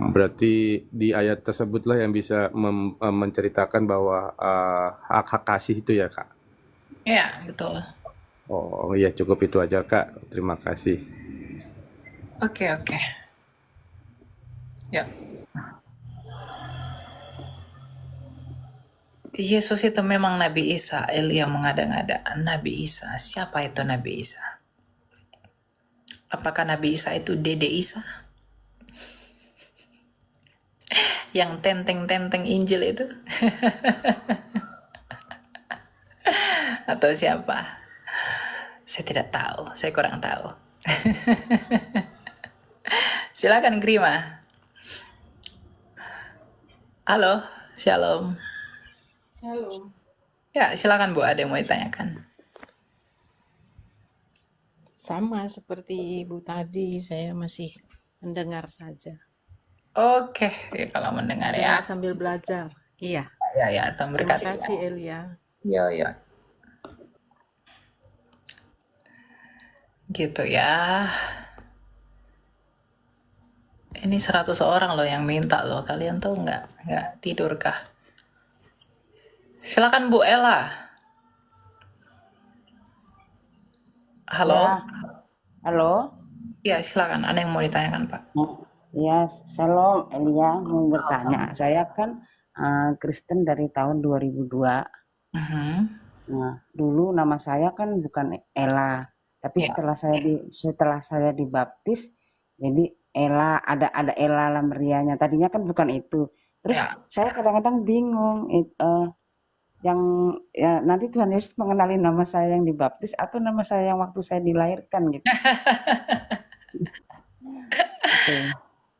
Berarti di ayat tersebutlah yang bisa menceritakan bahwa hak-hak kasih itu ya Kak? Ya, betul. Oh iya cukup itu aja Kak, terima kasih. Oke. Ya. Yesus itu memang Nabi Isa. Elia mengada-ngada Nabi Isa. Siapa itu Nabi Isa? Apakah Nabi Isa itu Dede Isa? Yang tenteng-tenteng Injil itu? Atau siapa? Saya tidak tahu. Saya kurang tahu. Silakan Grima. Halo, Shalom. Halo. Ya, silakan Bu, ada yang mau ditanyakan. Sama seperti Ibu tadi, saya masih mendengar saja. Oke, ya, kalau mendengar ya. Sambil belajar. Iya. Ya, Tuhan Terima berkati. kasih Elia. Yo. Gitu ya. Ini 100 orang loh yang minta loh. Kalian tuh nggak tidur kah? Silakan Bu Ella. Halo. Ya, halo. Ya, silakan. Ada yang mau ditanyakan, Pak? Ya, Shalom Elia, mau bertanya. Saya kan Kristen dari tahun 2002. Nah, dulu nama saya kan bukan Ella, tapi setelah saya dibaptis, jadi Ella, ada Ella Lamrianya. Tadinya kan bukan itu. Terus saya kadang-kadang bingung, yang ya nanti Tuhan Yesus mengenali nama saya yang dibaptis atau nama saya yang waktu saya dilahirkan gitu.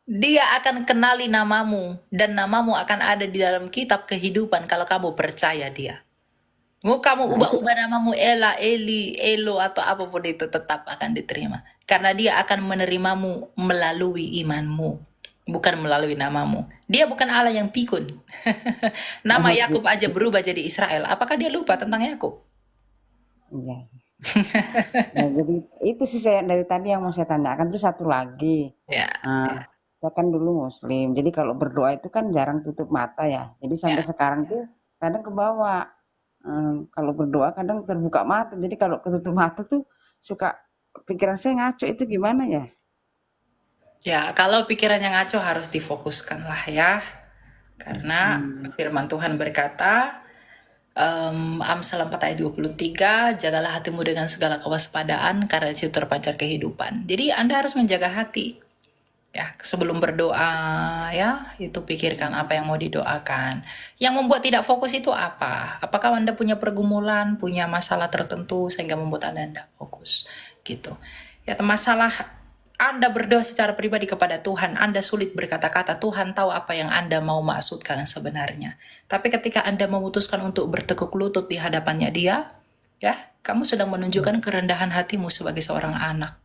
Di Dia akan kenali namamu dan namamu akan ada di dalam kitab kehidupan kalau kamu percaya dia. Mau kamu ubah-ubah namamu Ella, Eli, Elo atau apapun itu tetap akan diterima. Karena dia akan menerimamu melalui imanmu, bukan melalui namamu. Dia bukan Allah yang pikun. Nama Yakub aja berubah jadi Israel. Apakah dia lupa tentang Yakub? Iya. Nah, jadi itu sih saya dari tadi yang mau saya tanyakan. Terus satu lagi, Ya, saya kan dulu Muslim, jadi kalau berdoa itu kan jarang tutup mata ya. Jadi sampai sekarang tuh kadang kebawa. Kalau berdoa kadang terbuka mata, jadi kalau ketutup mata tuh suka pikiran saya ngaco, itu gimana ya? ya, kalau pikirannya ngaco harus difokuskan lah ya. Karena firman Tuhan berkata, Amsal 4 ayat 23, jagalah hatimu dengan segala kewaspadaan karena itu terpancar kehidupan. Jadi Anda harus menjaga hati. Ya, sebelum berdoa ya, itu pikirkan apa yang mau didoakan. Yang membuat tidak fokus itu apa? Apakah Anda punya pergumulan, punya masalah tertentu sehingga membuat Anda tidak fokus gitu. Ya, masalah Anda berdoa secara pribadi kepada Tuhan, Anda sulit berkata-kata, Tuhan tahu apa yang Anda mau maksudkan sebenarnya. Tapi ketika Anda memutuskan untuk bertekuk lutut di hadapannya Dia, ya, kamu sedang menunjukkan kerendahan hatimu sebagai seorang anak.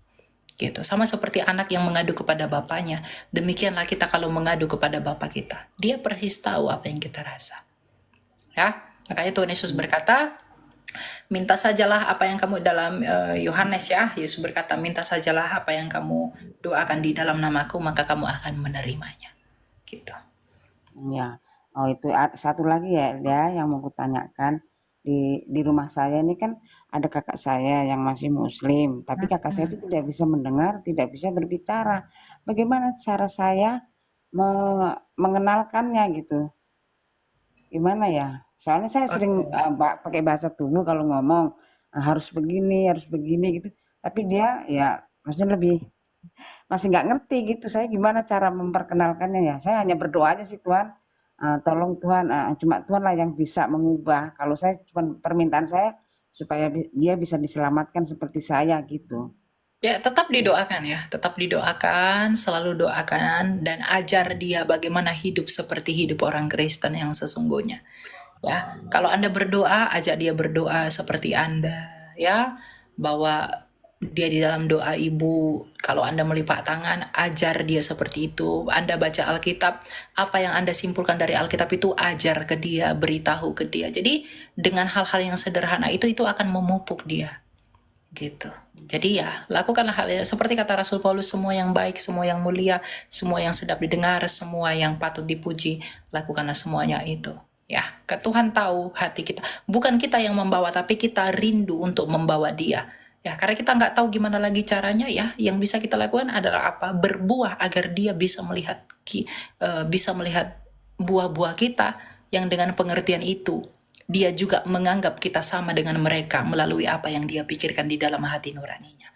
Gitu. Sama seperti anak yang mengadu kepada bapaknya. Demikianlah kita kalau mengadu kepada bapak kita. Dia persis tahu apa yang kita rasa. Ya, makanya Tuhan Yesus berkata, minta sajalah apa yang kamu dalam Yohanes ya. Yesus berkata, minta sajalah apa yang kamu doakan di dalam namaku, maka kamu akan menerimanya. Gitu. Ya. Oh, itu satu lagi ya yang mau kutanyakan. Di rumah saya ini kan ada kakak saya yang masih Muslim, tapi kakak saya itu tidak bisa mendengar, tidak bisa berbicara. Bagaimana cara saya mengenalkannya gitu? Gimana ya? Soalnya saya sering pakai bahasa tubuh kalau ngomong, harus begini gitu. Tapi dia ya maksudnya masih nggak ngerti gitu. Saya gimana cara memperkenalkannya ya? Saya hanya berdoa aja sih, Tuhan. Tolong Tuhan, cuma Tuhan lah yang bisa mengubah. Kalau saya cuma permintaan saya supaya dia bisa diselamatkan seperti saya gitu. Ya, tetap didoakan ya, tetap didoakan, selalu doakan, dan ajar dia bagaimana hidup seperti hidup orang Kristen yang sesungguhnya. Ya, kalau Anda berdoa, ajak dia berdoa seperti Anda, ya, bahwa dia di dalam doa ibu, kalau Anda melipat tangan, ajar dia seperti itu. Anda baca Alkitab, apa yang Anda simpulkan dari Alkitab itu ajar ke dia, beritahu ke dia. Jadi dengan hal-hal yang sederhana itu akan memupuk dia. Gitu. Jadi ya, lakukanlah hal yang seperti kata Rasul Paulus, semua yang baik, semua yang mulia, semua yang sedap didengar, semua yang patut dipuji, lakukanlah semuanya itu. Ya, Tuhan tahu hati kita. Bukan kita yang membawa, tapi kita rindu untuk membawa dia. Ya, karena kita nggak tahu gimana lagi caranya ya. Yang bisa kita lakukan adalah apa? Berbuah agar dia bisa melihat buah-buah kita yang dengan pengertian itu dia juga menganggap kita sama dengan mereka melalui apa yang dia pikirkan di dalam hati nuraninya.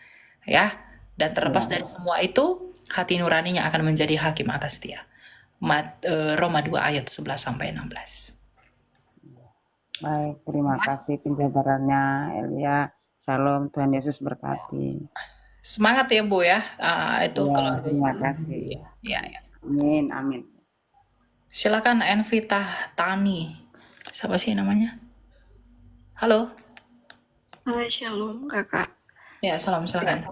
Ya, dan terlepas dari semua itu, hati nuraninya akan menjadi hakim atas dia. Roma 2 ayat 11 sampai 16. Baik, terima kasih penjabarannya Elia. Salam, Tuhan Yesus berkati. Semangat ya Bu ya. Itu Ya, kalau terima kasih. ya. Amin, amin. Silakan Envita Tani. Siapa sih namanya? Halo. Halo, shalom kakak. Ya, salam, silakan.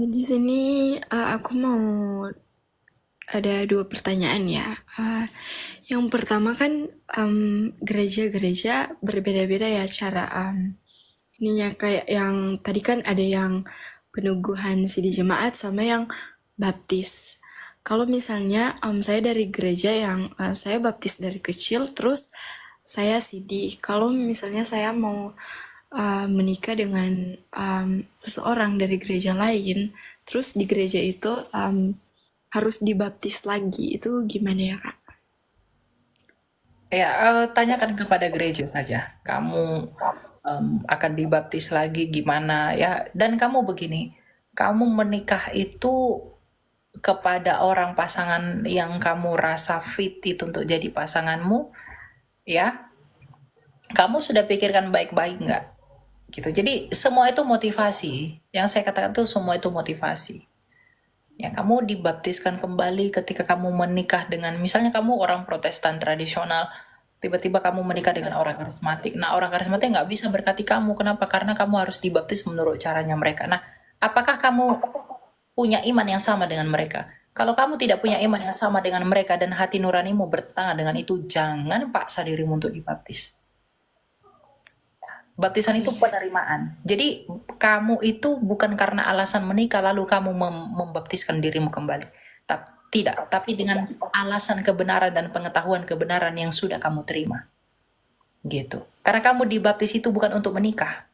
Di sini aku mau ada 2 pertanyaan ya. Yang pertama kan gereja-gereja berbeda-beda ya cara ininya, kayak yang tadi kan ada yang peneguhan sidi jemaat sama yang baptis. Kalau misalnya saya dari gereja yang saya baptis dari kecil, terus saya sidi. Kalau misalnya saya mau menikah dengan seseorang dari gereja lain, terus di gereja itu harus dibaptis lagi, itu gimana ya Kak? Ya, tanyakan kepada gereja saja. Kamu akan dibaptis lagi gimana ya? Dan kamu begini, kamu menikah itu kepada orang pasangan yang kamu rasa fit itu untuk jadi pasanganmu, ya? Kamu sudah pikirkan baik-baik nggak? Gitu. Jadi semua itu motivasi. Yang saya katakan tuh semua itu motivasi. Ya, kamu dibaptiskan kembali ketika kamu menikah dengan, misalnya kamu orang Protestan tradisional, tiba-tiba kamu menikah dengan orang karismatik. Nah, orang karismatik nggak bisa berkati kamu. Kenapa? Karena kamu harus dibaptis menurut caranya mereka. Nah, apakah kamu punya iman yang sama dengan mereka? Kalau kamu tidak punya iman yang sama dengan mereka dan hati nuranimu bertentangan dengan itu, jangan paksa dirimu untuk dibaptis. Baptisan itu penerimaan. Jadi kamu itu bukan karena alasan menikah lalu kamu membaptiskan dirimu kembali. Tidak, tapi dengan alasan kebenaran dan pengetahuan kebenaran yang sudah kamu terima. Gitu. Karena kamu dibaptis itu bukan untuk menikah.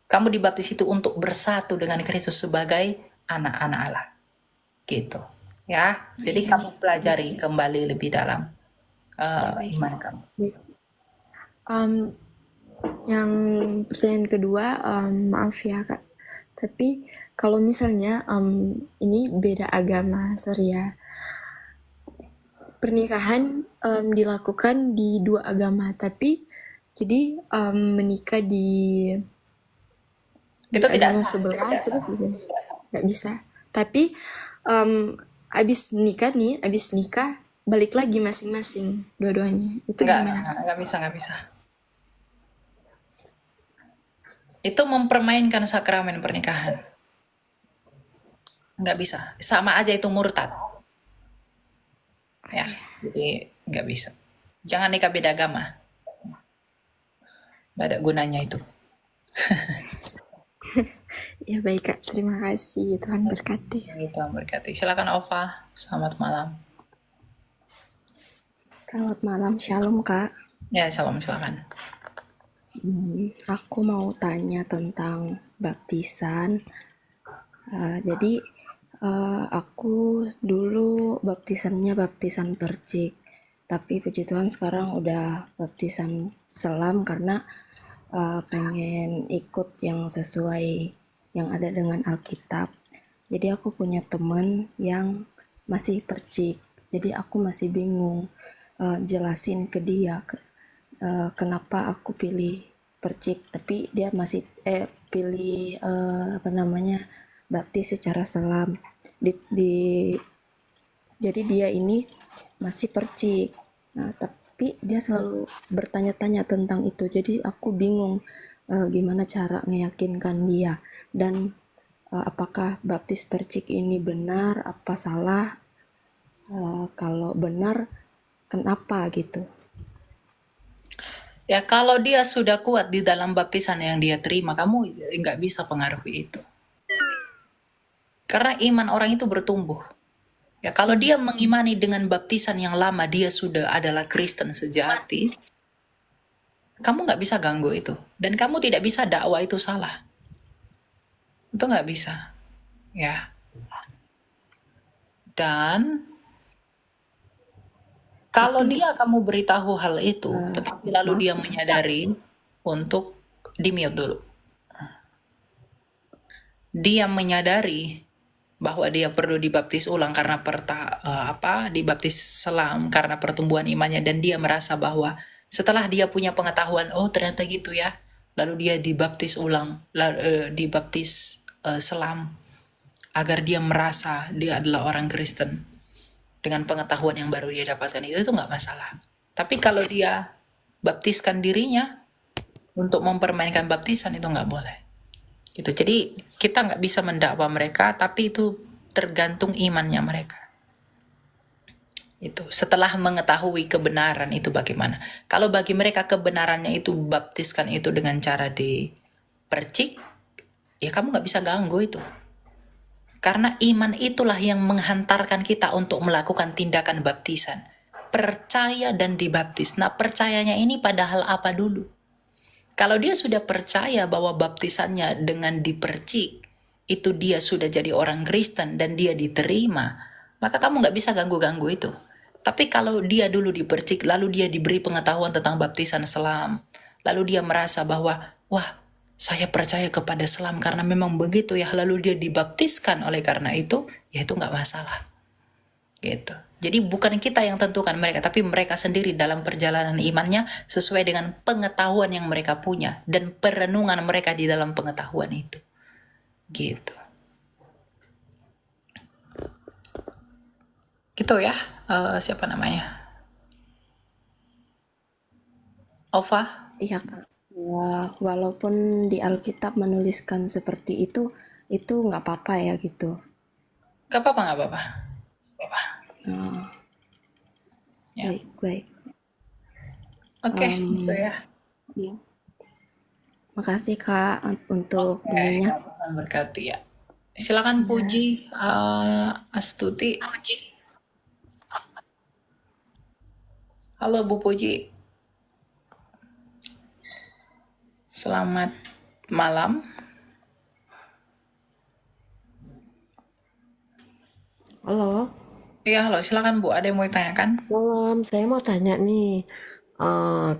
Kamu dibaptis itu untuk bersatu dengan Kristus sebagai anak-anak Allah. Gitu. Ya. Jadi kamu pelajari kembali lebih dalam iman kamu. Yang pertanyaan kedua, maaf ya Kak, tapi kalau misalnya ini beda agama, sorry ya, pernikahan dilakukan di dua agama, tapi jadi menikah di Itu tidak agama sah. sebelah terus nggak bisa. Tapi abis nikah balik lagi masing-masing dua-duanya. Itu gimana? Nggak bisa. Itu mempermainkan sakramen pernikahan. Nggak bisa. Sama aja itu murtad. Ya, jadi nggak bisa. Jangan nikah beda agama. Nggak ada gunanya itu. Ya baik Kak, terima kasih. Tuhan berkati. Tuhan berkati. Silakan Ova. Selamat malam. Selamat malam, shalom Kak. Ya, shalom, silakan. Aku mau tanya tentang baptisan. Jadi aku dulu baptisannya baptisan percik, tapi puji Tuhan sekarang udah baptisan selam karena pengen ikut yang sesuai yang ada dengan Alkitab. Jadi aku punya teman yang masih percik, jadi aku masih bingung jelasin ke dia kenapa aku pilih percik, tapi dia masih pilih baptis secara selam. Jadi dia ini masih percik. Nah, tapi dia selalu bertanya-tanya tentang itu. Jadi aku bingung gimana cara meyakinkan dia, dan apakah baptis percik ini benar apa salah. Kalau benar, kenapa gitu? Ya, kalau dia sudah kuat di dalam baptisan yang dia terima, kamu nggak bisa pengaruhi itu. Karena iman orang itu bertumbuh. Ya, kalau dia mengimani dengan baptisan yang lama, dia sudah adalah Kristen sejati, kamu nggak bisa ganggu itu. Dan kamu tidak bisa dakwah itu salah. Itu nggak bisa. Ya. Dan kalau dia kamu beritahu hal itu, tetapi lalu dia menyadari untuk di-mute dulu. Dia menyadari bahwa dia perlu dibaptis ulang karena dibaptis selam karena pertumbuhan imannya, dan dia merasa bahwa setelah dia punya pengetahuan, oh ternyata gitu ya, lalu dia dibaptis ulang, dibaptis selam agar dia merasa dia adalah orang Kristen dengan pengetahuan yang baru dia dapatkan, itu nggak masalah. Tapi kalau dia baptiskan dirinya untuk mempermainkan baptisan, itu nggak boleh. Gitu. Jadi kita nggak bisa mendakwa mereka, tapi itu tergantung imannya mereka. Itu setelah mengetahui kebenaran itu bagaimana. Kalau bagi mereka kebenarannya itu baptiskan itu dengan cara dipercik, ya kamu nggak bisa ganggu itu. Karena iman itulah yang menghantarkan kita untuk melakukan tindakan baptisan. Percaya dan dibaptis. Nah, percayanya ini padahal apa dulu? Kalau dia sudah percaya bahwa baptisannya dengan dipercik, itu dia sudah jadi orang Kristen dan dia diterima, maka kamu nggak bisa ganggu-ganggu itu. Tapi kalau dia dulu dipercik, lalu dia diberi pengetahuan tentang baptisan selam, lalu dia merasa bahwa, wah, saya percaya kepada selam karena memang begitu ya, lalu dia dibaptiskan oleh karena itu, ya itu nggak masalah. Gitu. Jadi bukan kita yang tentukan mereka, tapi mereka sendiri dalam perjalanan imannya sesuai dengan pengetahuan yang mereka punya dan perenungan mereka di dalam pengetahuan itu. Gitu. Gitu ya. Siapa namanya? Ova? Iya Kak. Walaupun di Alkitab menuliskan seperti itu nggak apa-apa ya gitu. Gak apa-apa, gak apa-apa. Oh, Ya. baik. Oke, gitu Em, ya. ya. Makasih Kak untuk Oke, ininya. Tuhan berkati ya. Silakan Ya. Puji, Astuti. Halo Bu Puji, selamat malam. Halo, Iya, halo, silakan Bu, ada yang mau ditanyakan? malam. Saya mau tanya nih,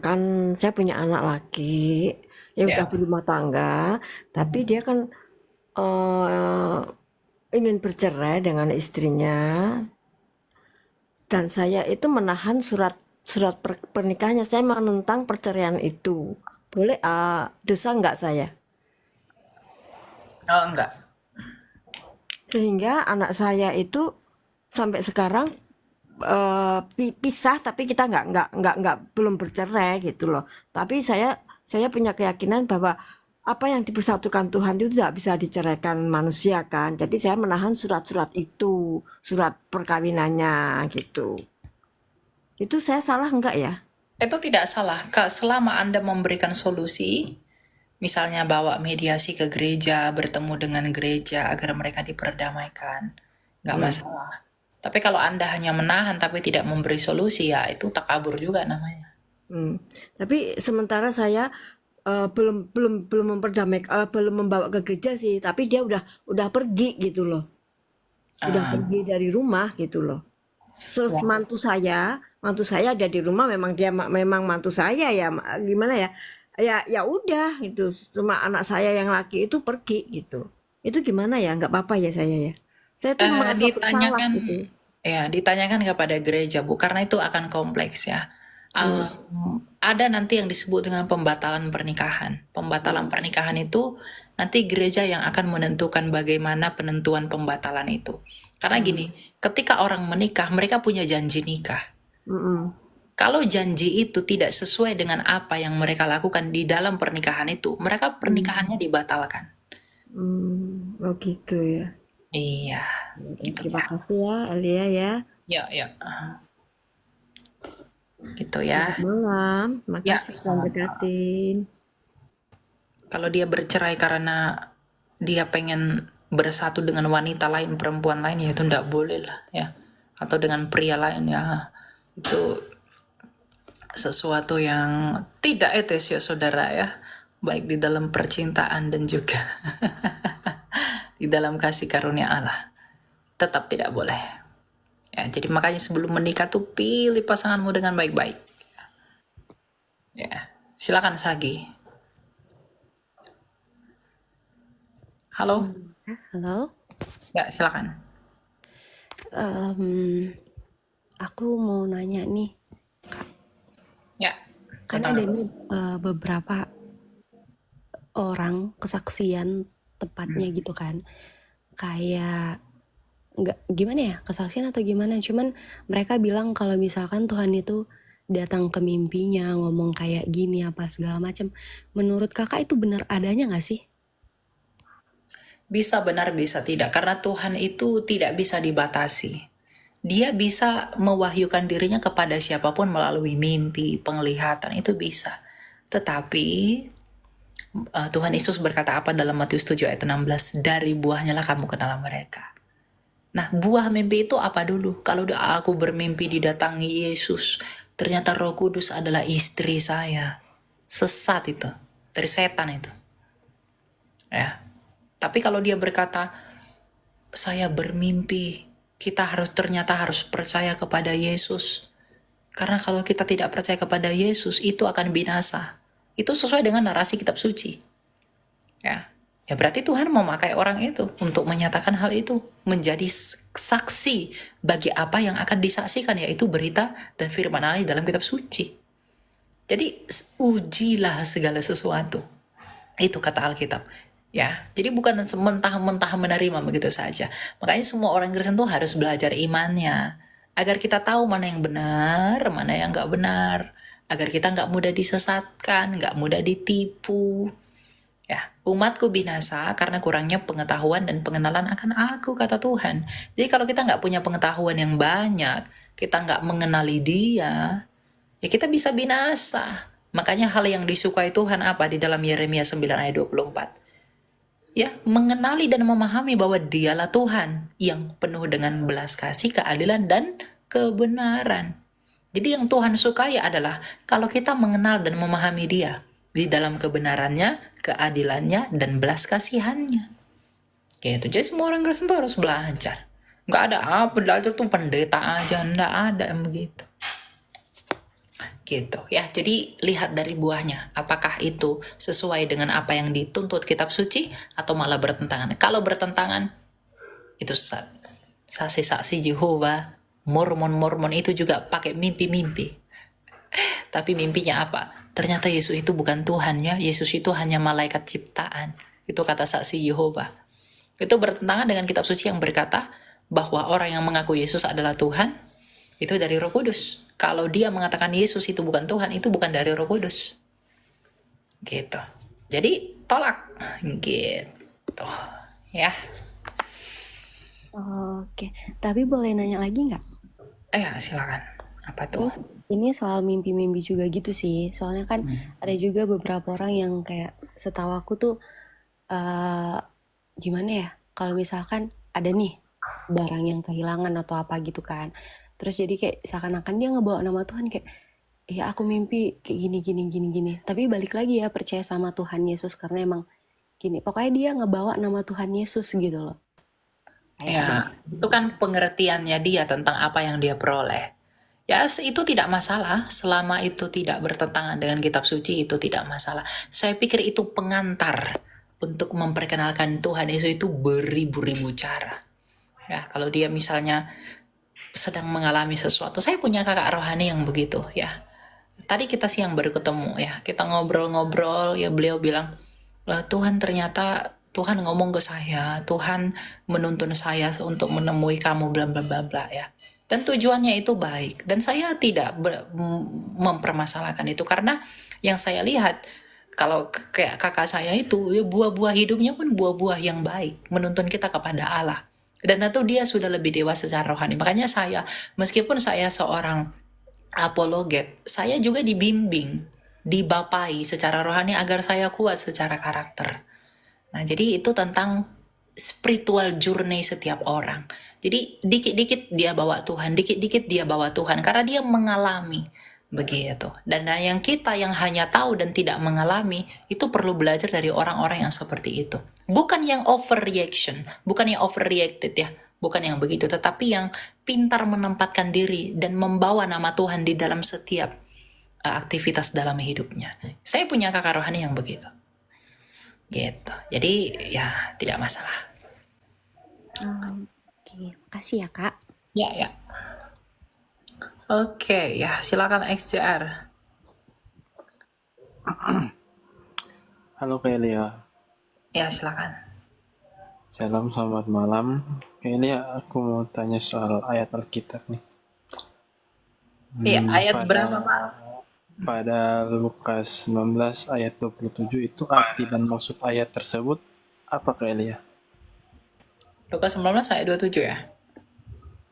kan saya punya anak laki yang Ya. udah berumah tangga, tapi dia kan eh, ingin bercerai dengan istrinya, dan saya itu menahan surat pernikahannya. Saya menentang perceraian itu. Boleh, dosa nggak saya? Oh, enggak. Sehingga anak saya itu sampai sekarang pisah, tapi kita nggak belum bercerai gitu loh. Tapi saya punya keyakinan bahwa apa yang dipersatukan Tuhan itu tidak bisa diceraikan manusia kan. Jadi saya menahan surat-surat itu, surat perkawinannya gitu. Itu saya salah enggak ya? Itu tidak salah, Kak, selama Anda memberikan solusi, misalnya bawa mediasi ke gereja, bertemu dengan gereja agar mereka diperdamaikan, nggak Hmm. masalah. Tapi kalau Anda hanya menahan tapi tidak memberi solusi, ya itu takabur juga namanya. Tapi sementara saya belum memperdamaikan, belum membawa ke gereja sih. Tapi dia udah pergi gitu loh. Udah pergi dari rumah gitu loh. Terus Ya. mantu saya ada di rumah, memang dia memang mantu saya ya, gimana ya? Ya udah gitu. Cuma anak saya yang laki itu pergi gitu. Itu gimana ya? Nggak apa-apa ya saya ya. Saya tuh merasa bersalah Ditanyakan, gitu. ya ditanyakan kepada gereja Bu, karena itu akan kompleks ya. Ada nanti yang disebut dengan pembatalan pernikahan. Pembatalan pernikahan itu nanti gereja yang akan menentukan bagaimana penentuan pembatalan itu. Karena gini, ketika orang menikah, mereka punya janji nikah. Kalau janji itu tidak sesuai dengan apa yang mereka lakukan di dalam pernikahan itu, mereka pernikahannya dibatalkan. Oh gitu ya. Iya, gitu Terima ya. kasih ya Elia ya. Ya. Gitu ya. Selamat malam. Ya, Makasih Tuhan berkatin. kalau dia bercerai karena dia pengen bersatu dengan wanita lain, perempuan lain, ya itu enggak boleh lah ya. Atau dengan pria lain ya. Itu sesuatu yang tidak etis ya saudara ya. Baik di dalam percintaan dan juga di dalam kasih karunia Allah. Tetap tidak boleh. Ya, jadi makanya sebelum menikah tuh pilih pasanganmu dengan baik-baik. Ya, silakan Sagi. Halo? Halo, Ya, silakan. aku mau nanya nih, Ya, kan tentang ada apa? nih beberapa orang kesaksian tepatnya gitu kan, kayak nggak gimana ya, kesaksian atau gimana, cuman mereka bilang kalau misalkan Tuhan itu datang ke mimpinya ngomong kayak gini apa segala macam. Menurut kakak itu benar adanya nggak sih? Bisa benar, bisa tidak. Karena Tuhan itu tidak bisa dibatasi. Dia bisa mewahyukan dirinya kepada siapapun melalui mimpi, penglihatan, itu bisa. Tetapi Tuhan Yesus berkata apa dalam Matius 7 ayat 16? Dari buahnya lah kamu kenal mereka. Nah, buah mimpi itu apa dulu? Kalau aku bermimpi didatangi Yesus, ternyata Roh Kudus adalah istri saya. Sesat itu. Dari setan itu. Ya. Tapi kalau dia berkata, saya bermimpi, kita ternyata harus percaya kepada Yesus. Karena kalau kita tidak percaya kepada Yesus, itu akan binasa. Itu sesuai dengan narasi kitab suci. Ya berarti Tuhan memakai orang itu untuk menyatakan hal itu. Menjadi saksi bagi apa yang akan disaksikan, yaitu berita dan firman Allah dalam kitab suci. Jadi ujilah segala sesuatu. Itu kata Alkitab. Ya, jadi bukan mentah-mentah menerima begitu saja. Makanya semua orang Kristen tuh harus belajar imannya. agar kita tahu mana yang benar, mana yang nggak benar, agar kita nggak mudah disesatkan, nggak mudah ditipu. Ya, umatku binasa karena kurangnya pengetahuan dan pengenalan akan aku, kata Tuhan. Jadi kalau kita nggak punya pengetahuan yang banyak, kita nggak mengenali Dia, ya kita bisa binasa. Makanya hal yang disukai Tuhan apa di dalam Yeremia 9 ayat 24? Ya, mengenali dan memahami bahwa Dialah Tuhan yang penuh dengan belas kasih, keadilan, dan kebenaran. Jadi yang Tuhan sukai adalah kalau kita mengenal dan memahami Dia di dalam kebenarannya, keadilannya, dan belas kasihannya. Gitu. Jadi semua orang Kristen tuh harus belajar. Nggak ada belajar tuh pendeta aja, nggak ada yang begitu. Gitu ya. Jadi lihat dari buahnya, apakah itu sesuai dengan apa yang dituntut kitab suci atau malah bertentangan. Kalau bertentangan, itu sesat. Saksi-saksi Jehovah, Mormon itu juga pakai mimpi-mimpi. Tapi mimpinya apa? Ternyata Yesus itu bukan Tuhan ya. Yesus itu hanya malaikat ciptaan. Itu kata saksi Yehova. Itu bertentangan dengan kitab suci yang berkata bahwa orang yang mengaku Yesus adalah Tuhan, itu dari Roh Kudus. Kalau dia mengatakan Yesus itu bukan Tuhan, itu bukan dari Roh Kudus. Gitu. Jadi tolak. Gitu. Ya. Oke, tapi boleh nanya lagi nggak? Silakan. Apa tuh? Terus ini soal mimpi-mimpi juga gitu sih. Soalnya kan ada juga beberapa orang yang kayak setahu aku tuh gimana ya? Kalau misalkan ada nih barang yang kehilangan atau apa gitu kan. Terus jadi kayak seakan-akan dia ngebawa nama Tuhan kayak ya aku mimpi kayak gini. Tapi balik lagi ya percaya sama Tuhan Yesus karena emang gini. Pokoknya dia ngebawa nama Tuhan Yesus gitu loh. Ya, itu kan pengertiannya dia tentang apa yang dia peroleh. Ya, itu tidak masalah. Selama itu tidak bertentangan dengan kitab suci, itu tidak masalah. Saya pikir itu pengantar untuk memperkenalkan Tuhan Yesus itu beribu-ribu cara. Ya, kalau dia misalnya sedang mengalami sesuatu. Saya punya kakak rohani yang begitu ya. Tadi kita siang baru ketemu ya. Kita ngobrol-ngobrol ya, beliau bilang, Tuhan ternyata Tuhan ngomong ke saya, Tuhan menuntun saya untuk menemui kamu bla bla bla bla ya. Dan tujuannya itu baik dan saya tidak mempermasalahkan itu karena yang saya lihat kalau kayak kakak saya itu ya, buah-buah hidupnya pun buah-buah yang baik, menuntun kita kepada Allah. Dan tentu dia sudah lebih dewasa secara rohani. Makanya saya, meskipun saya seorang apologet, saya juga dibimbing, dibapai secara rohani agar saya kuat secara karakter. Nah, jadi itu tentang spiritual journey setiap orang. Jadi dikit-dikit dia bawa Tuhan, dikit-dikit dia bawa Tuhan karena dia mengalami begitu. Dan yang kita yang hanya tahu dan tidak mengalami itu perlu belajar dari orang-orang yang seperti itu. Bukan yang overreaction, bukan yang overreacted ya, bukan yang begitu, tetapi yang pintar menempatkan diri dan membawa nama Tuhan di dalam setiap aktivitas dalam hidupnya. Saya punya kakak rohani yang begitu. Gitu. Jadi ya tidak masalah. Oke, makasih ya Kak. Ya. Oke, ya silakan XJR. Halo Kak Elia. Ya silakan. Shalom, selamat malam. Kak Elia, aku mau tanya soal ayat Alkitab nih. Iya, ayat berapa Pak? Pada Lukas 19 ayat 27 itu arti dan maksud ayat tersebut apa Kak Elia? Lukas 19 ayat 27 ya?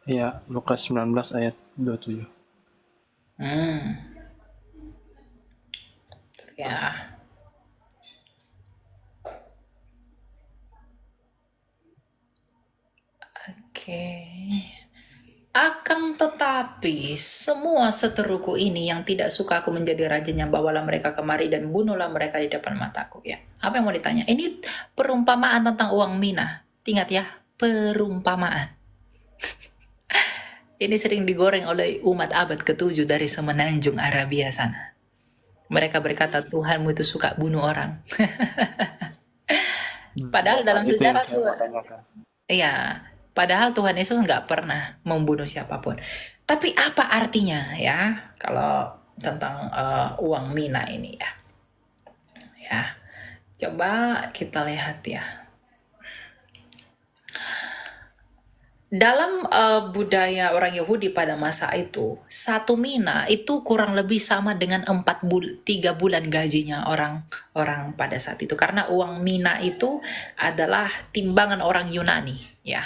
Iya, Lukas 19 ayat 27. Ya. Oke. Akan tetapi semua seteruku ini yang tidak suka aku menjadi rajanya, bawalah mereka kemari dan bunuhlah mereka di depan mataku. Ya, apa yang mau ditanya? Ini perumpamaan tentang uang mina. Ingat ya, perumpamaan. Ini sering digoreng oleh umat abad ke-7 dari semenanjung Arabia sana. Mereka berkata Tuhanmu itu suka bunuh orang. Padahal dalam sejarah tuh, iya. Padahal Tuhan Yesus nggak pernah membunuh siapapun. Tapi apa artinya ya kalau tentang uang mina ini ya? Ya, coba kita lihat ya. Dalam budaya orang Yahudi pada masa itu, satu mina itu kurang lebih sama dengan 3 bulan gajinya orang pada saat itu. Karena uang mina itu adalah timbangan orang Yunani, ya.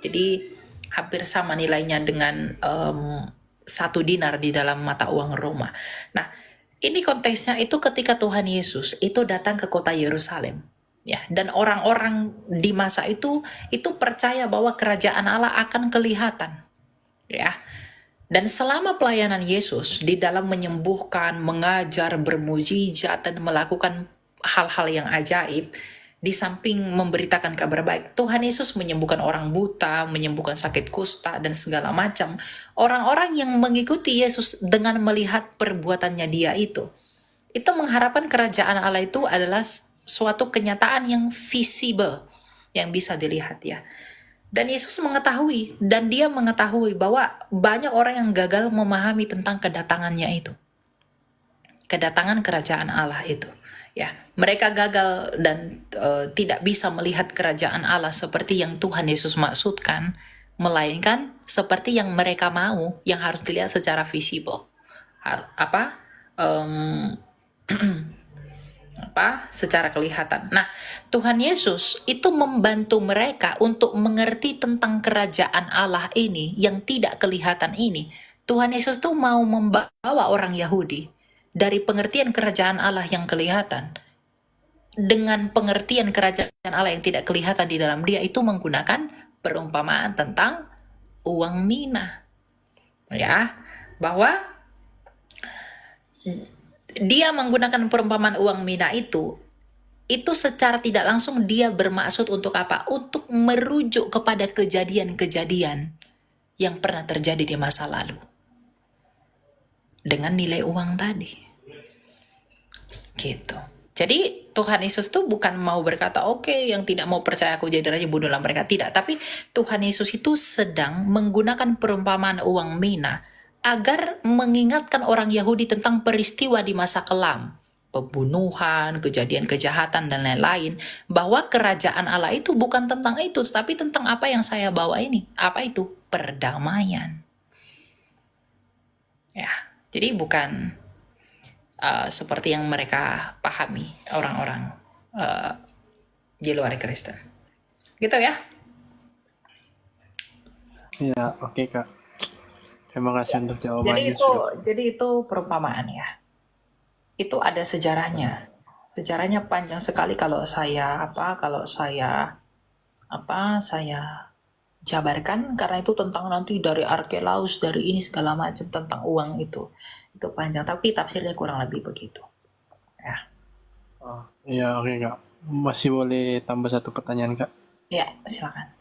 Jadi hampir sama nilainya dengan 1 dinar di dalam mata uang Roma. Nah, ini konteksnya itu ketika Tuhan Yesus itu datang ke kota Yerusalem. Ya, dan orang-orang di masa itu percaya bahwa kerajaan Allah akan kelihatan. Ya. Dan selama pelayanan Yesus di dalam menyembuhkan, mengajar, bermujizat dan melakukan hal-hal yang ajaib, di samping memberitakan kabar baik, Tuhan Yesus menyembuhkan orang buta, menyembuhkan sakit kusta dan segala macam. Orang-orang yang mengikuti Yesus dengan melihat perbuatannya dia itu mengharapkan kerajaan Allah itu adalah suatu kenyataan yang visible, yang bisa dilihat ya. Dan Yesus mengetahui, dan dia mengetahui bahwa banyak orang yang gagal memahami tentang kedatangannya itu. Kedatangan kerajaan Allah itu. Ya, mereka gagal dan tidak bisa melihat kerajaan Allah seperti yang Tuhan Yesus maksudkan, melainkan seperti yang mereka mau, yang harus dilihat secara visible. Secara kelihatan. Nah, Tuhan Yesus itu membantu mereka untuk mengerti tentang kerajaan Allah ini yang tidak kelihatan ini. Tuhan Yesus tuh mau membawa orang Yahudi dari pengertian kerajaan Allah yang kelihatan dengan pengertian kerajaan Allah yang tidak kelihatan di dalam dia, itu menggunakan perumpamaan tentang uang mina. Ya, bahwa dia menggunakan perumpamaan uang mina itu secara tidak langsung dia bermaksud untuk apa? Untuk merujuk kepada kejadian-kejadian yang pernah terjadi di masa lalu dengan nilai uang tadi. Gitu. Jadi Tuhan Yesus tuh bukan mau berkata, oke, yang tidak mau percaya aku jadi raja, bodohlah mereka. Tidak. Tapi Tuhan Yesus itu sedang menggunakan perumpamaan uang mina agar mengingatkan orang Yahudi tentang peristiwa di masa kelam, pembunuhan, kejadian kejahatan, dan lain-lain, bahwa kerajaan Allah itu bukan tentang itu, tapi tentang apa yang saya bawa ini. Apa itu? Perdamaian. Ya, jadi bukan seperti yang mereka pahami orang-orang di luar Kristen. Gitu ya? Ya, oke Kak. Terima kasih untuk jawabannya. Jadi itu perumpamaan ya. Itu ada sejarahnya. Sejarahnya panjang sekali kalau saya jabarkan, karena itu tentang nanti dari Arkelaus, dari ini segala macam tentang uang itu panjang, tapi tafsirnya kurang lebih begitu. Ya. Iya, oke Kak. Masih boleh tambah satu pertanyaan Kak? Ya, silakan.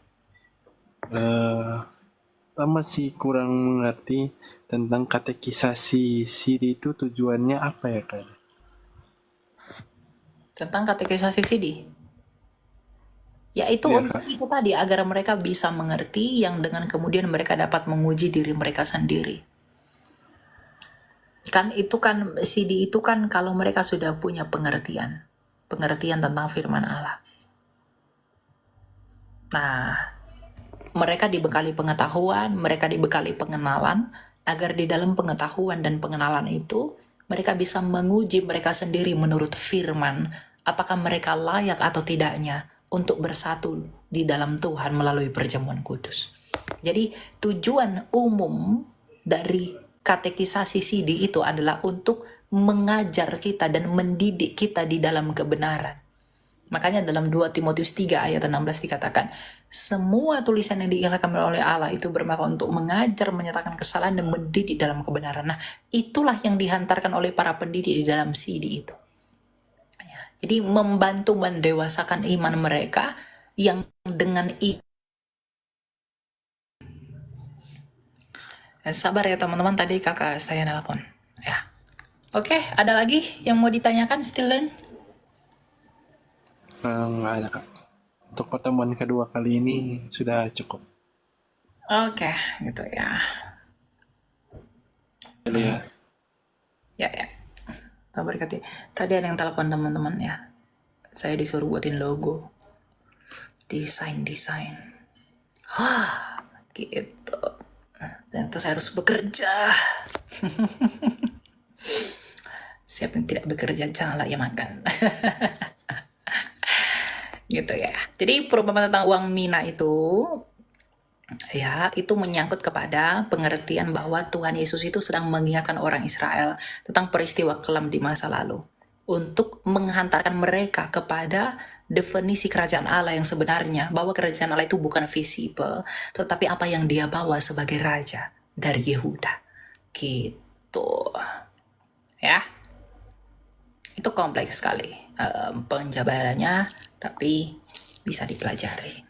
Masih kurang mengerti tentang katekisasi CD itu tujuannya apa ya Kak? Tentang katekisasi CD? Yaitu untuk itu tadi, agar mereka bisa mengerti, yang dengan kemudian mereka dapat menguji diri mereka sendiri. Kan itu kan CD itu kan kalau mereka sudah punya pengertian tentang firman Allah. Nah, mereka dibekali pengetahuan, mereka dibekali pengenalan, agar di dalam pengetahuan dan pengenalan itu mereka bisa menguji mereka sendiri menurut firman, apakah mereka layak atau tidaknya untuk bersatu di dalam Tuhan melalui perjamuan kudus. Jadi tujuan umum dari katekisasi CD itu adalah untuk mengajar kita dan mendidik kita di dalam kebenaran. Makanya dalam 2 Timotius 3 ayat 16 dikatakan, semua tulisan yang diilhamkan oleh Allah itu bermanfaat untuk mengajar, menyatakan kesalahan, dan mendidik dalam kebenaran. Nah, itulah yang dihantarkan oleh para pendidik di dalam CD itu. Ya, jadi membantu mendewasakan iman mereka yang dengan sabar ya teman-teman, tadi kakak saya nelpon. Ya. Oke, ada lagi yang mau ditanyakan, Stillen? Nggak ada Kak. Untuk pertemuan kedua kali ini sudah cukup. Oke, gitu ya. Ya. Sabar berkati. Tadi ada yang telepon teman-teman ya. Saya disuruh buatin logo. Desain. Gitu. Ternyata saya harus bekerja. Siapa yang tidak bekerja janganlah ia makan. Gitu ya. Jadi perumpamaan tentang uang mina itu, ya, itu menyangkut kepada pengertian bahwa Tuhan Yesus itu sedang mengingatkan orang Israel tentang peristiwa kelam di masa lalu untuk menghantarkan mereka kepada definisi kerajaan Allah yang sebenarnya, bahwa kerajaan Allah itu bukan visible, tetapi apa yang dia bawa sebagai raja dari Yehuda. Gitu. Ya. Itu kompleks sekali penjabarannya, tapi bisa dipelajari.